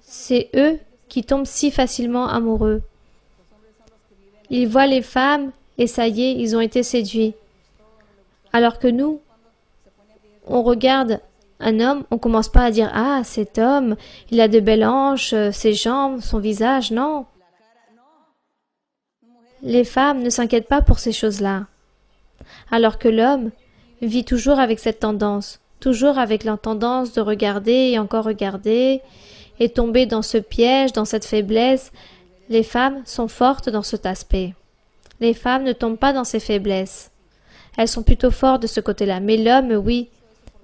c'est eux qui tombent si facilement amoureux. Ils voient les femmes et ça y est, ils ont été séduits. Alors que nous, on regarde un homme, on ne commence pas à dire « Ah, cet homme, il a de belles hanches, ses jambes, son visage. » Non. Les femmes ne s'inquiètent pas pour ces choses-là. Alors que l'homme vit toujours avec cette tendance, toujours avec la tendance de regarder et encore regarder, et tomber dans ce piège, dans cette faiblesse. Les femmes sont fortes dans cet aspect. Les femmes ne tombent pas dans ces faiblesses. Elles sont plutôt fortes de ce côté-là. Mais l'homme, oui,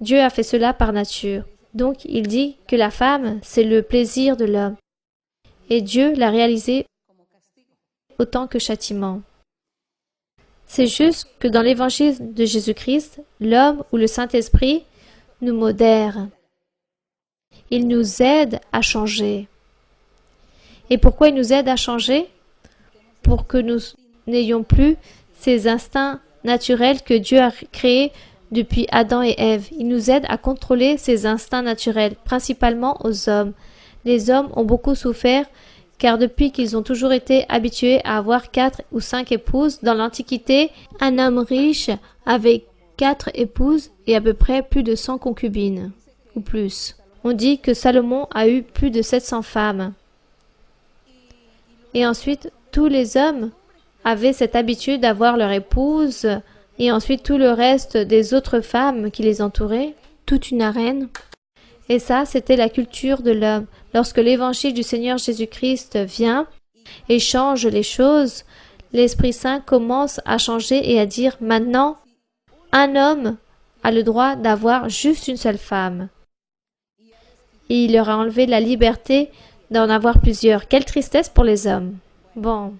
Dieu a fait cela par nature. Donc, il dit que la femme, c'est le plaisir de l'homme. Et Dieu l'a réalisé autant que châtiment. C'est juste que dans l'évangile de Jésus-Christ, l'homme ou le Saint-Esprit nous modère. Il nous aide à changer. Et pourquoi il nous aide à changer? Pour que nous n'ayons plus ces instincts naturels que Dieu a créés depuis Adam et Ève. Il nous aide à contrôler ces instincts naturels, principalement aux hommes. Les hommes ont beaucoup souffert car depuis qu'ils ont toujours été habitués à avoir 4 ou 5 épouses, dans l'Antiquité, un homme riche avait 4 épouses et à peu près plus de 100 concubines, ou plus. On dit que Salomon a eu plus de 700 femmes. Et ensuite, tous les hommes avaient cette habitude d'avoir leur épouse, et ensuite tout le reste des autres femmes qui les entouraient, toute une arène. Et ça, c'était la culture de l'homme. Lorsque l'évangile du Seigneur Jésus-Christ vient et change les choses, l'Esprit Saint commence à changer et à dire, maintenant, un homme a le droit d'avoir juste une seule femme. Et il leur a enlevé la liberté d'en avoir plusieurs. Quelle tristesse pour les hommes. Bon.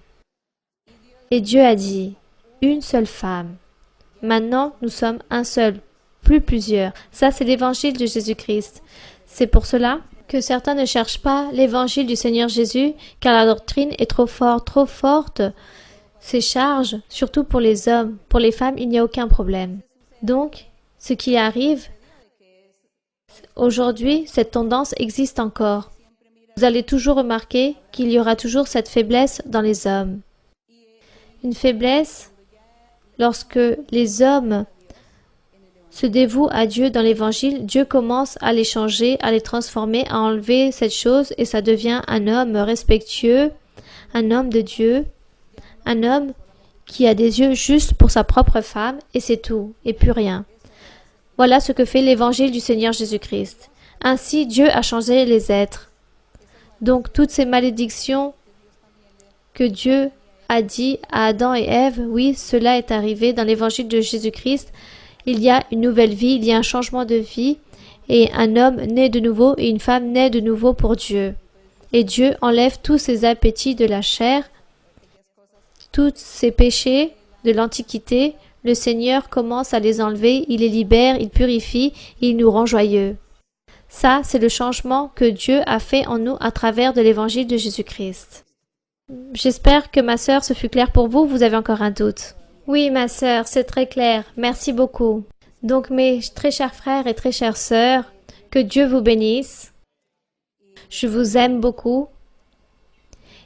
Et Dieu a dit, une seule femme. Maintenant, nous sommes un seul plus plusieurs. Ça, c'est l'évangile de Jésus-Christ. C'est pour cela que certains ne cherchent pas l'évangile du Seigneur Jésus, car la doctrine est trop forte. Ces charges, surtout pour les hommes, pour les femmes, il n'y a aucun problème. Donc, ce qui arrive, aujourd'hui, cette tendance existe encore. Vous allez toujours remarquer qu'il y aura toujours cette faiblesse dans les hommes. Une faiblesse lorsque les hommes se dévouent à Dieu dans l'Évangile, Dieu commence à les changer, à les transformer, à enlever cette chose et ça devient un homme respectueux, un homme de Dieu, un homme qui a des yeux juste pour sa propre femme et c'est tout, et plus rien. Voilà ce que fait l'Évangile du Seigneur Jésus-Christ. Ainsi, Dieu a changé les êtres. Donc, toutes ces malédictions que Dieu a dit à Adam et Ève, oui, cela est arrivé dans l'Évangile de Jésus-Christ. Il y a une nouvelle vie, il y a un changement de vie, et un homme naît de nouveau et une femme naît de nouveau pour Dieu. Et Dieu enlève tous ces appétits de la chair, tous ces péchés de l'Antiquité. Le Seigneur commence à les enlever, il les libère, il purifie, il nous rend joyeux. Ça, c'est le changement que Dieu a fait en nous à travers de l'Évangile de Jésus-Christ. J'espère que ma sœur, ce fut clair pour vous. Vous avez encore un doute? Oui, ma sœur, c'est très clair. Merci beaucoup. Donc, mes très chers frères et très chères sœurs, que Dieu vous bénisse. Je vous aime beaucoup.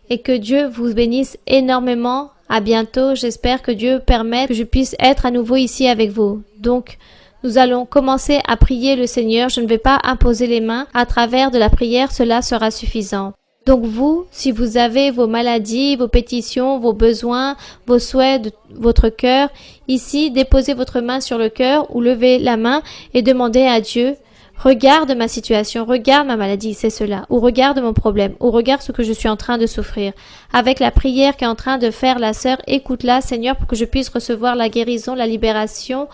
Et que Dieu vous bénisse énormément. À bientôt. J'espère que Dieu permette que je puisse être à nouveau ici avec vous. Donc, nous allons commencer à prier le Seigneur. Je ne vais pas imposer les mains. À travers de la prière, cela sera suffisant. Donc vous, si vous avez vos maladies, vos pétitions, vos besoins, vos souhaits de votre cœur, ici, déposez votre main sur le cœur ou levez la main et demandez à Dieu, regarde ma situation, regarde ma maladie, c'est cela, ou regarde mon problème, ou regarde ce que je suis en train de souffrir. Avec la prière qu'est en train de faire la sœur, écoute-la, Seigneur, pour que je puisse recevoir la guérison, la libération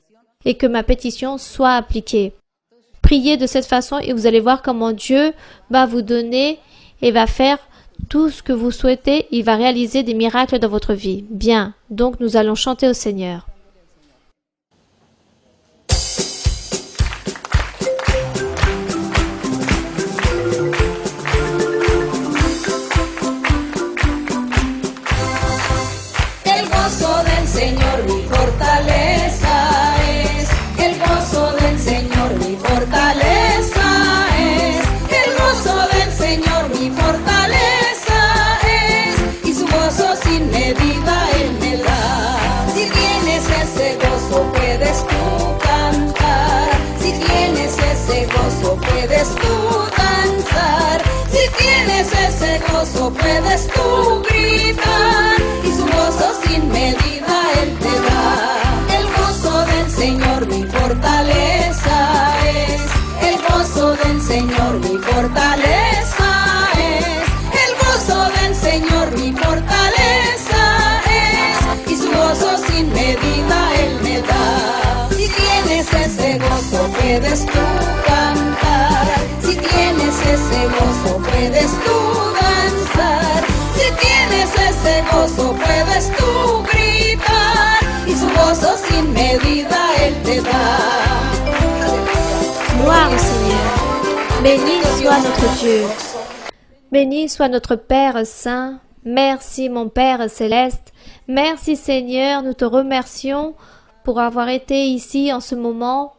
et que ma pétition soit appliquée. Priez de cette façon et vous allez voir comment Dieu va vous donner et va faire tout ce que vous souhaitez, il va réaliser des miracles dans votre vie. Bien, donc nous allons chanter au Seigneur. El gozo del Señor mi fortaleza es, el gozo del Señor mi fortaleza es, el gozo del Señor mi fortaleza es, y su gozo sin medida Él me da. Si tienes ese gozo puedes tú cantar, si tienes ese gozo puedes tú danzar, si tienes ese gozo puedes tú gritar, y su gozo sin medida Él te da. El gozo del Señor mi fortaleza es, el gozo del Señor mi fortaleza es, el gozo del Señor mi fortaleza es, y su gozo sin medida Él me da. Si tienes ese gozo puedes tú cantar, si tienes ese gozo puedes tú danzar, si tienes ese gozo puedes tú gritar, y su gozo sin medida Él te da. Gloire au Seigneur. Béni soit notre Dieu. Béni soit notre Père Saint. Merci mon Père Céleste. Merci Seigneur, nous te remercions pour avoir été ici en ce moment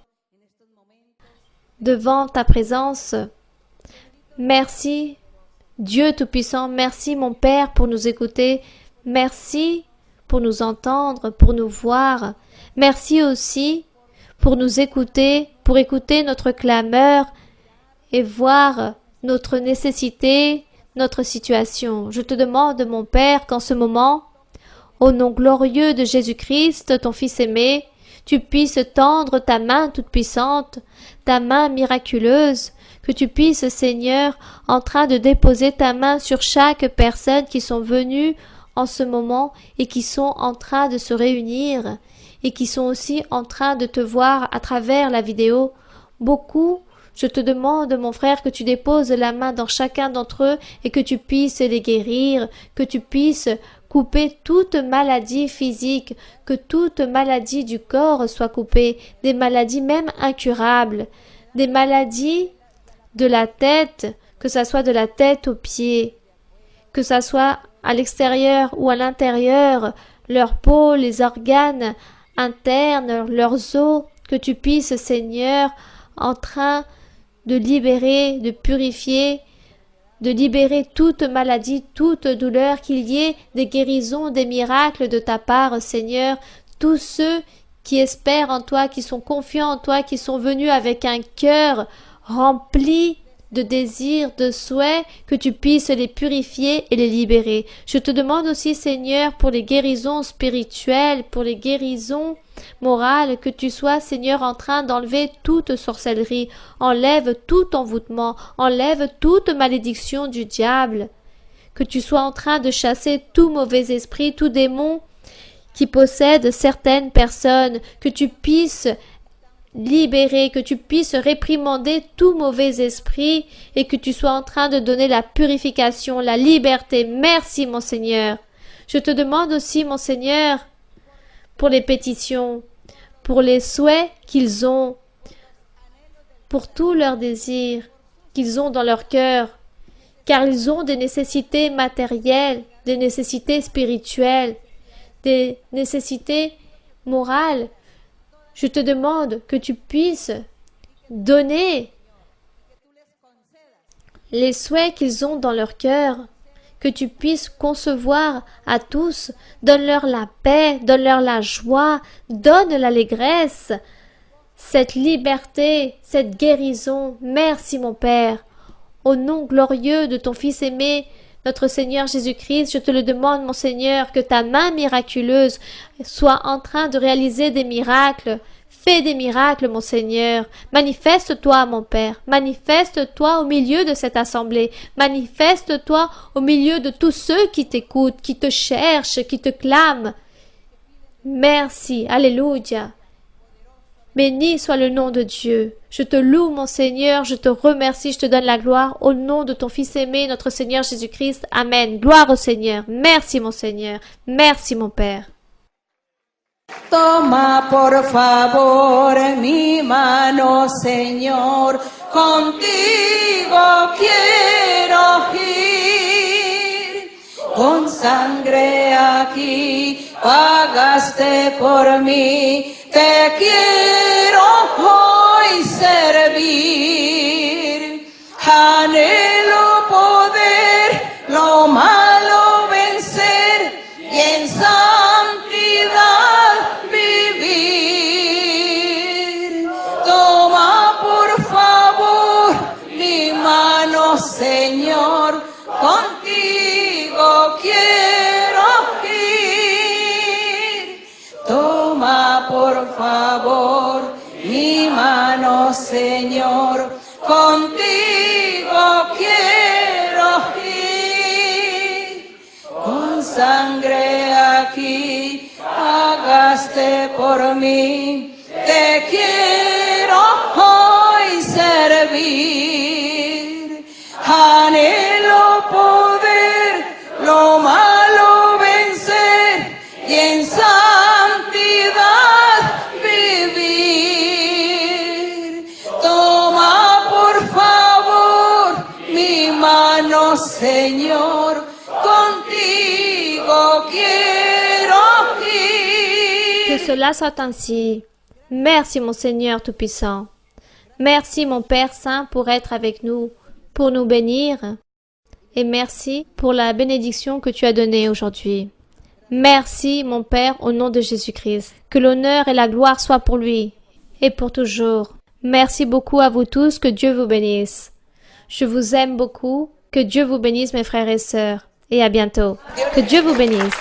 devant ta présence. Merci Dieu Tout-Puissant. Merci mon Père pour nous écouter. Merci pour nous entendre, pour nous voir. Merci aussi pour nous écouter, pour écouter notre clameur et voir notre nécessité, notre situation. Je te demande, mon Père, qu'en ce moment, au nom glorieux de Jésus-Christ, ton Fils aimé, tu puisses tendre ta main toute-puissante, ta main miraculeuse, que tu puisses, Seigneur, en train de déposer ta main sur chaque personne qui sont venues en ce moment et qui sont en train de se réunir et qui sont aussi en train de te voir à travers la vidéo. Beaucoup, je te demande, mon frère, que tu déposes la main dans chacun d'entre eux et que tu puisses les guérir, que tu puisses couper toute maladie physique, que toute maladie du corps soit coupée, des maladies même incurables, des maladies de la tête, que ça soit de la tête aux pieds, que ça soit à l'extérieur ou à l'intérieur, leur peau, les organes internes, leurs os, que tu puisses, Seigneur, en train de libérer, de purifier, de libérer toute maladie, toute douleur, qu'il y ait des guérisons, des miracles de ta part, Seigneur. Tous ceux qui espèrent en toi, qui sont confiants en toi, qui sont venus avec un cœur rempli de désirs, de souhaits, que tu puisses les purifier et les libérer. Je te demande aussi, Seigneur, pour les guérisons spirituelles, pour les guérisons morales, que tu sois, Seigneur, en train d'enlever toute sorcellerie, enlève tout envoûtement, enlève toute malédiction du diable, que tu sois en train de chasser tout mauvais esprit, tout démon qui possède certaines personnes, que tu puisses libérer, que tu puisses réprimander tout mauvais esprit et que tu sois en train de donner la purification, la liberté. Merci, mon Seigneur. Je te demande aussi, mon Seigneur, pour les pétitions, pour les souhaits qu'ils ont, pour tous leurs désirs qu'ils ont dans leur cœur, car ils ont des nécessités matérielles, des nécessités spirituelles, des nécessités morales. Je te demande que tu puisses donner les souhaits qu'ils ont dans leur cœur, que tu puisses concevoir à tous, donne-leur la paix, donne-leur la joie, donne l'allégresse, cette liberté, cette guérison. Merci mon Père. Au nom glorieux de ton Fils aimé, notre Seigneur Jésus-Christ, je te le demande, mon Seigneur, que ta main miraculeuse soit en train de réaliser des miracles. Fais des miracles, mon Seigneur. Manifeste-toi, mon Père. Manifeste-toi au milieu de cette assemblée. Manifeste-toi au milieu de tous ceux qui t'écoutent, qui te cherchent, qui te clament. Merci. Alléluia. Béni soit le nom de Dieu. Je te loue, mon Seigneur, je te remercie, je te donne la gloire au nom de ton Fils aimé, notre Seigneur Jésus-Christ. Amen. Gloire au Seigneur. Merci, mon Seigneur. Merci, mon Père. Toma por favor mi mano, Señor, contigo quiero ir. Con sangre aquí pagaste por mí, te quiero hoy servir. Anhelo poder lo malo vencer y en santidad vivir. Toma por favor mi mano, Señor, contigo quiero ir. Toma por favor mi mano, Señor, contigo quiero ir. Con sangre aquí pagaste por mí, te quiero hoy servir. Anhelo poder lo malo vencer y en santidad vivir. Toma por favor mi mano, Señor, contigo quiero ir. Que cela soit ainsi. Merci, mon Seigneur Tout-Puissant. Merci, mon Père Saint, pour être avec nous, pour nous bénir. Et merci pour la bénédiction que tu as donnée aujourd'hui. Merci, mon Père, au nom de Jésus-Christ. Que l'honneur et la gloire soient pour lui et pour toujours. Merci beaucoup à vous tous. Que Dieu vous bénisse. Je vous aime beaucoup. Que Dieu vous bénisse, mes frères et sœurs. Et à bientôt. Que Dieu vous bénisse.